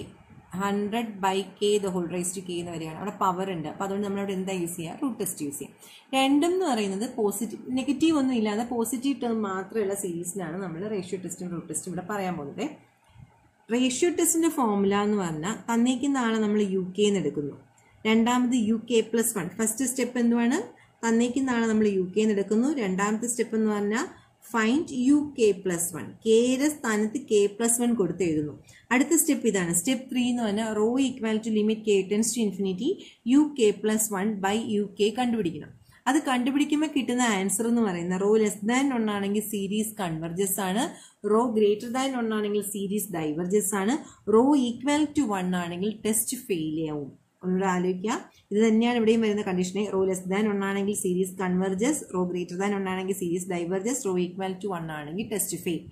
the whole raised to k എന്ന് വരികയാണ്. അവിടെ പവർ ഉണ്ട്. അപ്പോൾ അതുകൊണ്ട് നമ്മളവിടെ എന്താ യൂസ് ചെയ്യുക, റൂട്ട് ടെസ്റ്റ് യൂസ് ചെയ്യാം. രണ്ടും എന്ന് പറയുന്നത് പോസിറ്റീവ്, നെഗറ്റീവ് ഒന്നും ഇല്ലാതെ പോസിറ്റീവ് ടേം മാത്രമുള്ള സീരീസിനാണ് നമ്മൾ റേഷ്യോ ടെസ്റ്റും റൂട്ട് ടെസ്റ്റും ഇവിടെ പറയാൻ പോകുന്നത്. റേഷ്യോ ടെസ്റ്റിന്റെ ഫോർമുല എന്ന് പറഞ്ഞാൽ തന്നിരിക്കുന്ന ആളെ നമ്മൾ UK എന്ന് എടുക്കുന്നു. രണ്ടാമത് UK+1. ഫസ്റ്റ് സ്റ്റെപ്പ് എന്തുവാണ്, തന്നിരിക്കുന്ന ആളെ നമ്മൾ UK എന്ന് എടുക്കുന്നു. രണ്ടാമത്തെ സ്റ്റെപ്പ് എന്ന് പറഞ്ഞാൽ ഫൈൻഡ് UK+1. കെയുടെ സ്ഥാനത്ത് K+1 കൊടുത്ത് എഴുതുന്നു. അടുത്ത സ്റ്റെപ്പ് ഇതാണ്. സ്റ്റെപ്പ് 3 എന്ന് പറഞ്ഞാൽ rho equal to limit K tends to infinity UK+1 by UK കണ്ടുപിടിക്കണം. അത് കണ്ടുപിടിക്കുമ്പോൾ കിട്ടുന്ന ആൻസർ എന്ന് പറയുന്നത് റോ ലെസ് ദാൻ 1 ആണെങ്കിൽ സീരീസ് കൺവെർജസ് ആണ്, റോ ഗ്രേറ്റർ ദാൻ 1 ആണെങ്കിൽ സീരീസ് ഡൈവർജസ് ആണ്, റോ ഈക്വൽ ടു 1 ആണെങ്കിൽ ടെസ്റ്റ് ഫെയിൽ ആവും. ഒന്നുകൂടെ ആലോചിക്കുക. ഇത് തന്നെയാണ് ഇവിടെയും വരുന്ന കണ്ടീഷനെ. റോ ലെസ് ദാൻ 1 ആണെങ്കിൽ series converges, rho greater than 1 ആണെങ്കിൽ series diverges, rho equal to 1 ആണെങ്കിൽ ടെസ്റ്റ് ഫെയിൽ.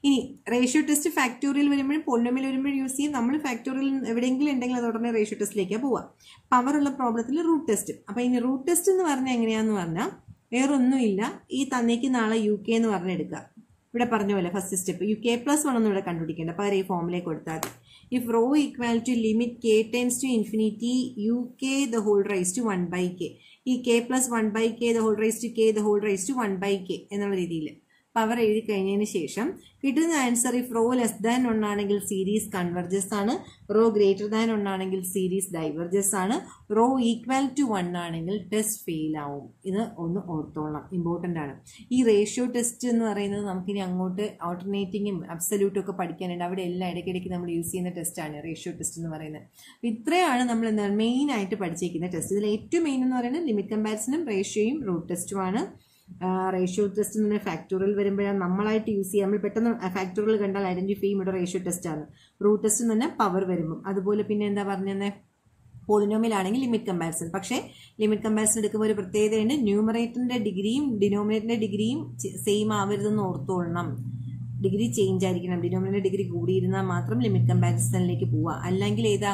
ഇനി റേഷ്യോ ടെസ്റ്റ് ഫാക്ടോറിയൽ വരുമ്പോഴും പോളിനോമിയൽ വരുമ്പോഴും യൂസ് ചെയ്യും. നമ്മൾ ഫാക്ടോറിയൽ എവിടെയെങ്കിലും ഉണ്ടെങ്കിൽ അതോടനെ റേഷ്യോ ടെസ്റ്റിലേക്ക് പോവാം. പവർ ഉള്ള പ്രോബ്ലത്തിൽ റൂട്ട് ടെസ്റ്റ്. അപ്പൊ ഇനി റൂട്ട് ടെസ്റ്റ് എന്ന് പറഞ്ഞാൽ എങ്ങനെയാന്ന് പറഞ്ഞാൽ വേറൊന്നുമില്ല, ഈ തന്നേക്ക് നാളെ UK എന്ന് പറഞ്ഞെടുക്കുക. ഇവിടെ പറഞ്ഞ പോലെ ഫസ്റ്റ് സ്റ്റെപ്പ് UK+1 ഒന്നും ഇവിടെ കണ്ടുപിടിക്കേണ്ട, പകരം ഈ ഫോമിലേക്ക് കൊടുത്താൽ മതി. If rho equal to limit K tends to infinity UK the whole raised to 1 by K, ഈ K+1 by K the whole raised to K the whole raised to 1 by K എന്നുള്ള രീതിയിൽ പവർ എഴുതി കഴിഞ്ഞതിന് ശേഷം കിട്ടുന്ന answer if rho less than 1 ആണെങ്കിൽ series converges ആണ്, rho greater than 1 ആണെങ്കിൽ സീരീസ് ഡൈവർജസ് ആണ്, റോ ഈക്വൽ ടു 1 ആണെങ്കിൽ ടെസ്റ്റ് ഫെയിൽ ആവും. ഇത് ഒന്ന് ഓർത്തോളാം, ഇമ്പോർട്ടൻ്റ് ആണ്. ഈ റേഷ്യോ ടെസ്റ്റ് എന്ന് പറയുന്നത് നമുക്കിനി അങ്ങോട്ട് ഓൾട്ടർനേറ്റിങ്ങും അബ്സല്യൂട്ടും ഒക്കെ പഠിക്കാനുണ്ട്. അവിടെ എല്ലാം ഇടയ്ക്കിടയ്ക്ക് നമ്മൾ യൂസ് ചെയ്യുന്ന ടെസ്റ്റാണ് റേഷ്യോ ടെസ്റ്റ് എന്ന് പറയുന്നത്. ഇത്രയാണ് നമ്മൾ എന്താണ് മെയിൻ ആയിട്ട് പഠിച്ചിരിക്കുന്ന ടെസ്റ്റ്. ഇതിൽ ഏറ്റവും മെയിൻ എന്ന് പറയുന്നത് ലിമിറ്റ് കമ്പാരിസണും റേഷ്യോയും റൂട്ട് ടെസ്റ്റുമാണ്. റേഷ്യോ ടെസ്റ്റ് എന്ന് പറഞ്ഞാൽ ഫാക്ടോറിയൽ വരുമ്പോഴാണ് നമ്മളായിട്ട് യൂസ് ചെയ്യുക. നമ്മൾ പെട്ടെന്ന് ഫാക്ടോറിയൽ കണ്ടാൽ ഐഡന്റിഫൈ ചെയ്യും ഇവിടെ റേഷ്യോ ടെസ്റ്റ് ആണ്. റൂട്ട് ടെസ്റ്റ് എന്ന് പറഞ്ഞാൽ പവർ വരുമ്പോൾ. അതുപോലെ പിന്നെ എന്താ പറഞ്ഞത്, പോളിനോമിയൽ ആണെങ്കിൽ ലിമിറ്റ് കമ്പാരിസൺ. പക്ഷേ ലിമിറ്റ് കമ്പാരിസൺ എടുക്കുമ്പോൾ ഒരു പ്രത്യേകതയുണ്ട്, ന്യൂമറേറ്ററിന്റെ ഡിഗ്രിയും ഡിനോമിനേറ്ററിന്റെ ഡിഗ്രിയും സെയിം ആവരുതെന്ന് ഓർത്തോളണം. ഡിഗ്രി ചേഞ്ച് ആയിരിക്കണം. ഡിനോമിനേറ്റർ ഡിഗ്രി കൂടിയിരുന്നാൽ മാത്രം ലിമിറ്റ് കമ്പാരിസണിലേക്ക് പോവുക. അല്ലെങ്കിൽ ഏതാ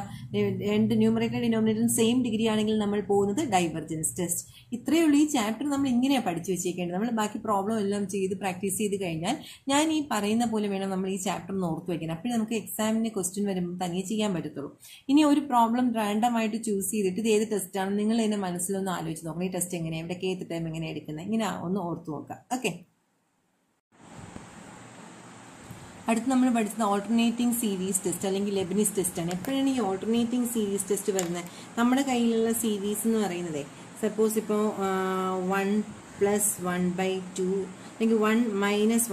രണ്ട് ന്യൂമറേറ്റർ ഡിനോമിനേറ്ററും സെയിം ഡിഗ്രി ആണെങ്കിൽ നമ്മൾ പോകുന്നത് ഡൈവർജൻസ് ടെസ്റ്റ്. ഇത്രയേ ഉള്ളൂ. ഈ ചാപ്റ്റർ നമ്മൾ ഇങ്ങനെയാണ് പഠിച്ചു വെച്ചേക്കേണ്ടത്. നമ്മൾ ബാക്കി പ്രോബ്ലം എല്ലാം ചെയ്ത് പ്രാക്ടീസ് ചെയ്ത് കഴിഞ്ഞാൽ ഞാൻ ഈ പറയുന്ന പോലെ വേണം നമ്മൾ ഈ ചാപ്റ്റർ ഓർത്ത് വയ്ക്കണം. അപ്പോൾ നമുക്ക് എക്സാമിന് ക്വസ്റ്റ്യൻ വരുമ്പോൾ തനിയെ ചെയ്യാൻ പറ്റത്തുള്ളൂ. ഇനി ഒരു പ്രോബ്ലം റാൻഡം ആയിട്ട് ചൂസ് ചെയ്തിട്ട് ഇത് ഏത് ടെസ്റ്റാണ് നിങ്ങൾ എന്നെ മനസ്സിലൊന്ന് ആലോചിച്ച് നോക്കണം. ഈ ടെസ്റ്റ് എങ്ങനെയാണ്, ഇവിടെ ഏത് ടൈം എങ്ങനെയാണ് എടുക്കുന്നത്, ഇങ്ങനെ ഒന്ന് ഓർത്ത് നോക്കാം. ഓക്കെ, അടുത്ത് നമ്മൾ പഠിച്ചത് ഓൾട്ടർനേറ്റിംഗ് സീരീസ് ടെസ്റ്റ് അല്ലെങ്കിൽ ലെബനീസ് ടെസ്റ്റ് ആണ്. എപ്പോഴാണ് ഈ ഓൾട്ടർനേറ്റിംഗ് സീരീസ് ടെസ്റ്റ് വരുന്നത്? നമ്മുടെ കയ്യിലുള്ള സീരീസ് എന്ന് പറയുന്നത് സപ്പോസ് ഇപ്പോൾ 1 + 1/2 അല്ലെങ്കിൽ 1 -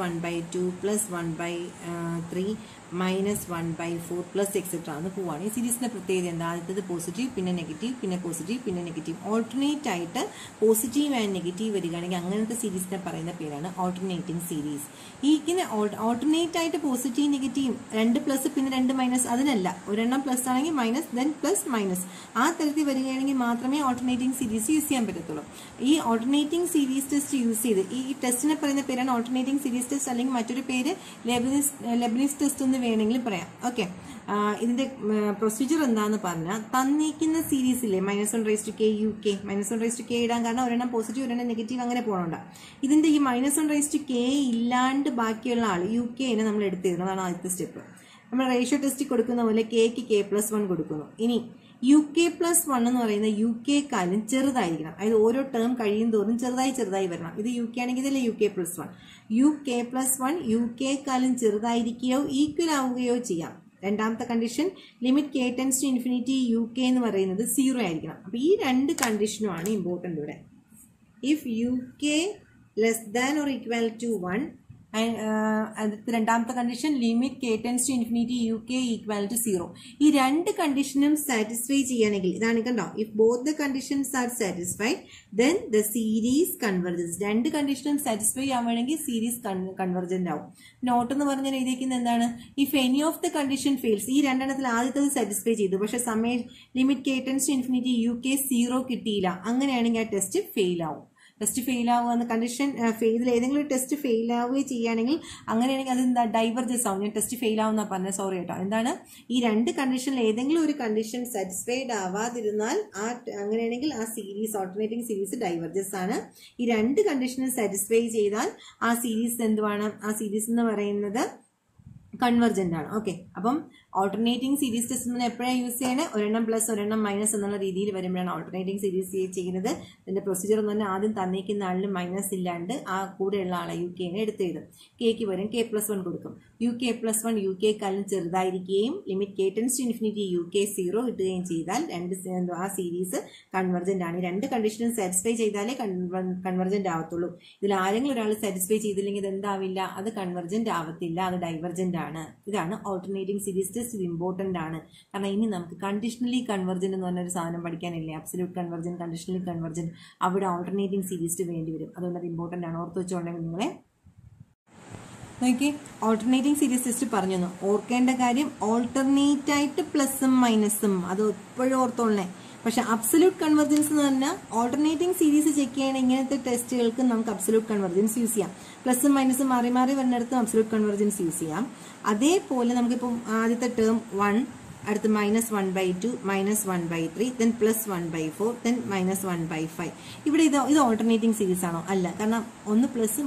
1/2 + 1/3 -1/4 പ്ലസ് എക്സെട്ര എന്ന് പോവാണ്. ഈ സീരീസിന്റെ പ്രത്യേകത എന്താ? ആദ്യത്തേത് പോസിറ്റീവ്, പിന്നെ നെഗറ്റീവ്, പിന്നെ പോസിറ്റീവ്, പിന്നെ നെഗറ്റീവ്. ഓൾട്ടർനേറ്റ് ആയിട്ട് പോസിറ്റീവ് ആൻഡ് നെഗറ്റീവ് വരികയാണെങ്കിൽ അങ്ങനത്തെ സീരീസിനെ പറയുന്ന പേരാണ് ഓൾട്ടർനേറ്റിംഗ് സീരീസ്. ഈ ഇങ്ങനെ ഓൾട്ടർനേറ്റ് ആയിട്ട് പോസിറ്റീവ് നെഗറ്റീവ് 2 പ്ലസ് പിന്നെ 2 മൈനസ് അതിനല്ല, ഒരെണ്ണം പ്ലസ് ആണെങ്കിൽ മൈനസ് ദെൻ പ്ലസ് മൈനസ് ആ തരത്തിൽ വരികയാണെങ്കിൽ മാത്രമേ ഓൾട്ടർനേറ്റിംഗ് സീരീസ് യൂസ് ചെയ്യാൻ പറ്റത്തുള്ളൂ. ഈ ഓൾട്ടർനേറ്റിംഗ് സീരീസ് ടെസ്റ്റ് യൂസ് ചെയ്ത് ഈ ടെസ്റ്റിനെ പറയുന്ന പേരാണ് ഓൾട്ടർനേറ്റിംഗ് സീരീസ് ടെസ്റ്റ്, അല്ലെങ്കിൽ മറ്റൊരു പേര് ലെബനീസ് ടെസ്റ്റ് എന്ന് വേണമെങ്കിൽ പറയാം. ഓക്കെ, ഇതിന്റെ പ്രൊസീജിയർ എന്താന്ന് പറഞ്ഞാൽ തന്നിരിക്കുന്ന സീരീസിലെ -1/k UK -1/k ഇടാൻ കാരണം ഒരെണ്ണം പോസിറ്റീവ് ഒരെണ്ണം നെഗറ്റീവ് അങ്ങനെ പോകണ്ട. ഇതിന്റെ ഈ -1/k ഇല്ലാണ്ട് ബാക്കിയുള്ള ആൾ UKനെ നമ്മൾ എടുത്തിരുന്നതാണ് ആദ്യത്തെ സ്റ്റെപ്പ്. നമ്മൾ റേഷ്യോ ടെസ്റ്റ് കൊടുക്കുന്ന പോലെ Kക്ക് K+1 കൊടുക്കുന്നു. ഇനി UK+1 എന്ന് പറയുന്നത് UK-ക്കാലും ചെറുതായിരിക്കണം. അതായത് ഓരോ ടേം കഴിയും തോറും ചെറുതായി വരണം. ഇത് UK ആണെങ്കിൽ ഇതല്ലേ UK+1. UK+1 UK-ക്കാലും ചെറുതായിരിക്കുകയോ ഈക്വൽ ആവുകയോ ചെയ്യാം. രണ്ടാമത്തെ condition limit K tends to infinity UK എന്ന് പറയുന്നത് 0 ആയിരിക്കണം. അപ്പൊ ഈ രണ്ട് കണ്ടീഷനുമാണ് ഇമ്പോർട്ടന്റ് ഇവിടെ. If UK less than or equal to 1 രണ്ടാമത്തെ condition limit K tends to infinity UK equal to 0. ഈ രണ്ട് കണ്ടീഷനും സാറ്റിസ്ഫൈ ചെയ്യുകയാണെങ്കിൽ ഇതാണ് കണ്ടോ, if both the conditions are satisfied then the series convergence. രണ്ട് കണ്ടീഷനും സാറ്റിസ്ഫൈ ആവുകയാണെങ്കിൽ സീരീസ് കൺവെർജന്റ് ആവും. നോട്ട് എന്ന് പറഞ്ഞാൽ എഴുതിയിരിക്കുന്നത് എന്താണ്? If any of the condition fails, ഈ രണ്ടെണ്ണത്തിൽ ആദ്യത്തത് സാറ്റിസ്ഫൈ ചെയ്തു പക്ഷെ limit K tends to infinity UK 0 കിട്ടിയില്ല, അങ്ങനെയാണെങ്കിൽ ആ ടെസ്റ്റ് ഫെയിൽ ആവും. ടെസ്റ്റ് ഫെയിൽ ആവുക കണ്ടീഷൻ ഇതിൽ ഏതെങ്കിലും ഒരു ടെസ്റ്റ് ഫെയിൽ ആവുകയും ചെയ്യുകയാണെങ്കിൽ അങ്ങനെയാണെങ്കിൽ അത് എന്താ ഡൈവർജൻസ് ആവും. ഞാൻ ടെസ്റ്റ് ഫെയിൽ ആവുന്ന പറഞ്ഞത്, സോറി കേട്ടോ. എന്താണ്, ഈ രണ്ട് കണ്ടീഷനിൽ ഏതെങ്കിലും ഒരു കണ്ടീഷൻ സാറ്റിസ്ഫൈഡ് ആവാതിരുന്നാൽ അങ്ങനെയാണെങ്കിൽ ആ സീരീസ് ഓൾട്ടർനേറ്റിംഗ് സീരീസ് ഡൈവർജൻസ് ആണ്. ഈ രണ്ട് കണ്ടീഷനും സാറ്റിസ്ഫൈ ചെയ്താൽ ആ സീരീസ് എന്തുവാണ്? ആ സീരീസ് എന്ന് പറയുന്നത് കൺവെർജന്റ് ആണ്. ഓക്കെ, അപ്പം ഓൾട്ടർനേറ്റിംഗ് സീരീസ് ടെസ്റ്റ് എന്ന് എപ്പോഴാണ് യൂസ് ചെയ്യണേ? ഒരെണ്ണം പ്ലസ് ഒരെണ്ണം മൈനസ് എന്നുള്ള രീതിയിൽ വരുമ്പോഴാണ് ഓൾട്ടർനേറ്റിംഗ് സീരീസ് ചെയ്യുന്നത്. ഇതിന്റെ പ്രൊസീജിയർ എന്ന് പറഞ്ഞാൽ ആദ്യം തന്നിരിക്കുന്ന ആളിന് മൈനസ് ഇല്ലാണ്ട് ആ കൂടെയുള്ള ആളെ യു കെനെ എടുത്തെഴുതും. കെക്ക് പകരം k+1 കൊടുക്കും. യു k+1 യു കെക്കാളും ചെറുതായിരിക്കുകയും limit k tends to infinity u k 0 കിട്ടുകയും ചെയ്താൽ ആ സീരീസ് കൺവെർജന്റ് ആണ്. രണ്ട് കണ്ടീഷനും സാറ്റിസ്ഫൈ ചെയ്താലേ കൺവെർജന്റ് ആവത്തുള്ളൂ. ഇതിൽ ആരെങ്കിലും ഒരാൾ സാറ്റിസ്ഫൈ ചെയ്തില്ലെങ്കിൽ ഇത് എന്താവില്ല? അത് കൺവെർജന്റ് ആവത്തില്ല, അത് ഡൈവർജന്റ് ആണ്. ഇതാണ് ഓൾട്ടർനേറ്റിംഗ് സീരീസ് ടെസ്റ്റ്. ഇത് ഇമ്പോർട്ടന്റ് ആണ്. കാരണം ഇനി നമുക്ക് കണ്ടീഷണലി കൺവെർജന്റ് എന്ന് പറഞ്ഞൊരു സാധനം പഠിക്കാനില്ലേ? Absolute convergent, conditionally convergent. അവിടെ ഓൾട്ടർനേറ്റിംഗ് സീരീസ് വേണ്ടി വരും. അതുകൊണ്ട് അത് ഇമ്പോർട്ടന്റ് ആണ്. ഓർത്ത് വെച്ചോണ്ടെങ്കിൽ നിങ്ങളെ നോക്കി. ഓൾട്ടർനേറ്റിംഗ് സീരീസ് ടെസ്റ്റ് പറഞ്ഞു. ഓർക്കേണ്ട കാര്യം ഓൾട്ടർനേറ്റ് ആയിട്ട് പ്ലസും മൈനസും, അത് എപ്പോഴും ഓർത്തോളേ. പക്ഷെ അബ്സല്യൂട്ട് കൺവെർജൻസ് എന്ന് പറഞ്ഞാൽ ഓൾട്ടർനേറ്റിംഗ് സീരീസ് ചെക്ക് ചെയ്യണ ഇങ്ങനത്തെ ടെസ്റ്റുകൾക്ക് നമുക്ക് അബ്സല്യൂട്ട് കൺവെർജൻസ് യൂസ് ചെയ്യാം. പ്ലസും മൈനസും മാറി മാറി വരുന്നിടത്ത് അബ്സല്യൂട്ട് കൺവെർജൻസ് യൂസ് ചെയ്യാം. അതേപോലെ നമുക്കിപ്പം ആദ്യത്തെ ടേം 1, അടുത്ത് -1/2, -1/3, then +1/4, then -1/5. ഇവിടെ ഇത് ഓൾട്ടർനേറ്റിംഗ് സീരീസ് ആണോ? അല്ല. കാരണം ഒന്ന് പ്ലസ്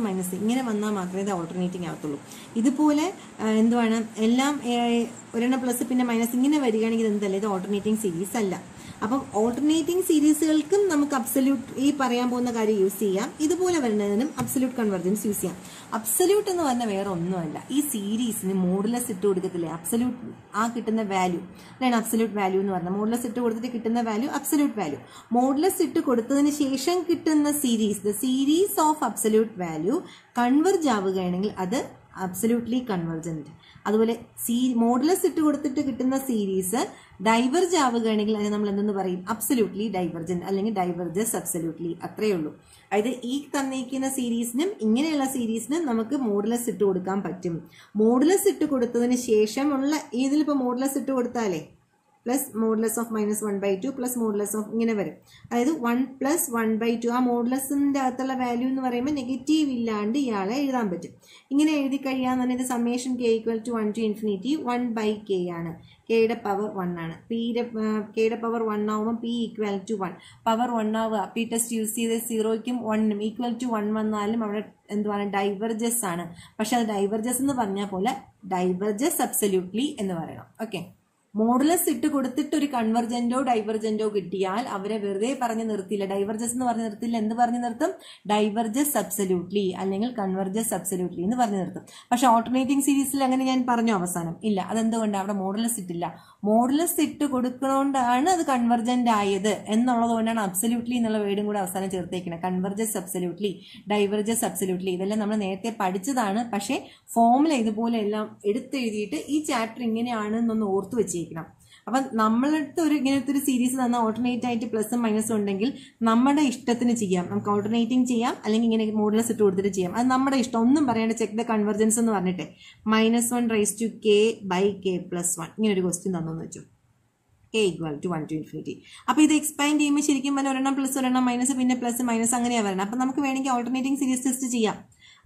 മൈനസ് ഇങ്ങനെ വന്നാൽ മാത്രമേ ഇത് ഓൾട്ടർനേറ്റിംഗ് ആവത്തുള്ളൂ. ഇതുപോലെ എന്തുവാണ്, എല്ലാം ഒരെണ്ണം പ്ലസ് പിന്നെ മൈനസ് ഇങ്ങനെ വരികയാണെങ്കിൽ എന്തല്ല, ഇത് ഓൾട്ടർനേറ്റിംഗ് സീരീസ് അല്ല. അപ്പം ഓൾട്ടർനേറ്റിംഗ് സീരീസുകൾക്കും നമുക്ക് അബ്സല്യൂട്ട് ഈ പറയാൻ പോകുന്ന കാര്യം യൂസ് ചെയ്യാം. ഇതുപോലെ വരുന്നതിനും അബ്സല്യൂട്ട് കൺവെർജൻസ് യൂസ് ചെയ്യാം. അബ്സല്യൂട്ട് എന്ന് പറഞ്ഞാൽ വേറെ ഒന്നുമല്ല, ഈ സീരീസിന് മോഡുലസ് ഇട്ട് കൊടുക്കത്തില്ലേ? അബ്സല്യൂട്ട് ആ കിട്ടുന്ന വാല്യൂ അതാണ് അബ്സല്യൂട്ട് വാല്യൂ എന്ന് പറഞ്ഞാൽ. മോഡുലസ് ഇട്ട് കൊടുത്തിട്ട് കിട്ടുന്ന വാല്യൂ അബ്സല്യൂട്ട് വാല്യൂ. മോഡുലസ് ഇട്ട് കൊടുത്തതിന് ശേഷം കിട്ടുന്ന series, the series of absolute value converge ആവുകയാണെങ്കിൽ അത് അബ്സല്യൂട്ട്ലി കൺവെർജന്റ്. അതുപോലെ മോഡുലസ് ഇട്ട് കൊടുത്തിട്ട് കിട്ടുന്ന സീരീസ് ഡൈവർജ് ആവുകയാണെങ്കിൽ അതിനെ നമ്മൾ എന്തെന്ന് പറയും? അബ്സല്യൂട്ട്ലി ഡൈവർജന്റ് അല്ലെങ്കിൽ ഡൈവർജസ് അബ്സല്യൂട്ട്ലി. അത്രയേ ഉള്ളൂ. അതായത് ഈ തന്നിരിക്കുന്ന സീരീസിനും ഇങ്ങനെയുള്ള സീരീസിനും നമുക്ക് മോഡുലസ് ഇട്ട് കൊടുക്കാൻ പറ്റും. മോഡുലസ് ഇട്ട് കൊടുത്തതിന് ശേഷമുള്ള ഇതിലിപ്പോൾ മോഡുലസ് ഇട്ട് കൊടുത്താലേ plus modulus of -1/2 plus modulus of ഇങ്ങനെ വരും. അതായത് 1 + 1/2 ആ മോഡുലസിന്റെ അകത്തുള്ള വാല്യൂ എന്ന് പറയുമ്പോൾ നെഗറ്റീവ് ഇല്ലാണ്ട് ഇയാളെ എഴുതാൻ പറ്റും. ഇങ്ങനെ എഴുതി കഴിയാന്ന് പറഞ്ഞാൽ summation k = 1 to infinity 1/k ആണ്. കെയുടെ പവർ 1 ആണ്. കെയുടെ പവർ 1 ആവുമ്പോൾ p = 1. പവർ 1 ആവുക. പി ടെസ്റ്റ് യൂസ് ചെയ്ത് 0ക്കും 1നും =1 വന്നാലും അവിടെ എന്തുവാണ്? ഡൈവർജസ് ആണ്. പക്ഷെ അത് ഡൈവർജസ് എന്ന് പറഞ്ഞാൽ പോലെ ഡൈവർജസ് അബ്സല്യൂട്ട്ലി എന്ന് പറയണം. ഓക്കെ. മോഡുലസ് ഇട്ട് കൊടുത്തിട്ട് ഒരു കൺവെർജന്റോ ഡൈവർജന്റോ കിട്ടിയാൽ അവരെ വെറുതെ പറഞ്ഞു നിർത്തില്ല. ഡൈവർജസ് എന്ന് പറഞ്ഞു നിർത്തില്ല. എന്ത് പറഞ്ഞു നിർത്തും? ഡൈവർജസ് അബ്സല്യൂട്ട്ലി അല്ലെങ്കിൽ കൺവെർജസ് അബ്സല്യൂട്ട്ലി എന്ന് പറഞ്ഞു നിർത്തും. പക്ഷെ ഓൾട്ടർനേറ്റിംഗ് സീരീസിൽ അങ്ങനെ ഞാൻ പറഞ്ഞു അവസാനം ഇല്ല. അതെന്തുകൊണ്ട്? അവിടെ മോഡുലസ് ഇട്ടില്ല. മോഡുലസ് ഇട്ട് കൊടുക്കുന്നതുകൊണ്ടാണ് അത് കൺവെർജന്റ് ആയത് എന്നുള്ളത് കൊണ്ടാണ് അബ്സല്യൂട്ട്ലി എന്നുള്ള വേർഡും കൂടെ അവസാനം ചേർത്തേക്കുന്നത്. കൺവെർജസ് അബ്സല്യൂട്ട്ലി, ഡൈവർജസ് അബ്സല്യൂട്ട്ലി, ഇതെല്ലാം നമ്മൾ നേരത്തെ പഠിച്ചതാണ്. പക്ഷെ ഫോമുല ഇതുപോലെ എല്ലാം എടുത്തെഴുതിയിട്ട് ഈ ചാപ്റ്റർ ഇങ്ങനെയാണ് എന്നൊന്ന് ഓർത്തു വെച്ചേക്കണം. അപ്പം നമ്മളടുത്ത് ഇങ്ങനത്തെ ഒരു സീരീസ് തന്നാൽ ഓൾട്ടർനേറ്റ് ആയിട്ട് പ്ലസും മൈനസും ഉണ്ടെങ്കിൽ നമ്മുടെ ഇഷ്ടത്തിന് ചെയ്യാം. നമുക്ക് ഓൾട്ടർനേറ്റിംഗ് ചെയ്യാം, അല്ലെങ്കിൽ ഇങ്ങനെ മോഡുലസ് ഇട്ട് കൊടുത്തിട്ട് ചെയ്യാം. അത് നമ്മുടെ ഇഷ്ടം. ഒന്നും പറയാണ്ട് ചെക്ക് ദ കൺവെർജൻസ് എന്ന് പറഞ്ഞിട്ട് -1/k/k+1 ഇങ്ങനെ ഒരു ക്വസ്റ്റ്യൻ തന്നെന്ന് വെച്ചു. k = 1 to infinity. അപ്പൊ ഇത് എക്സ്പാൻഡ് ചെയ്യുമ്പോൾ ശരിക്കും പറഞ്ഞാൽ ഒരെണ്ണം പ്ലസ് ഒരെണ്ണം മൈനസ് പിന്നെ പ്ലസ് മൈനസ് അങ്ങനെയാ വരണം. അപ്പൊ നമുക്ക് വേണമെങ്കിൽ ഓൾട്ടർനേറ്റിംഗ് സീരീസ് ടെസ്റ്റ് ചെയ്യാം.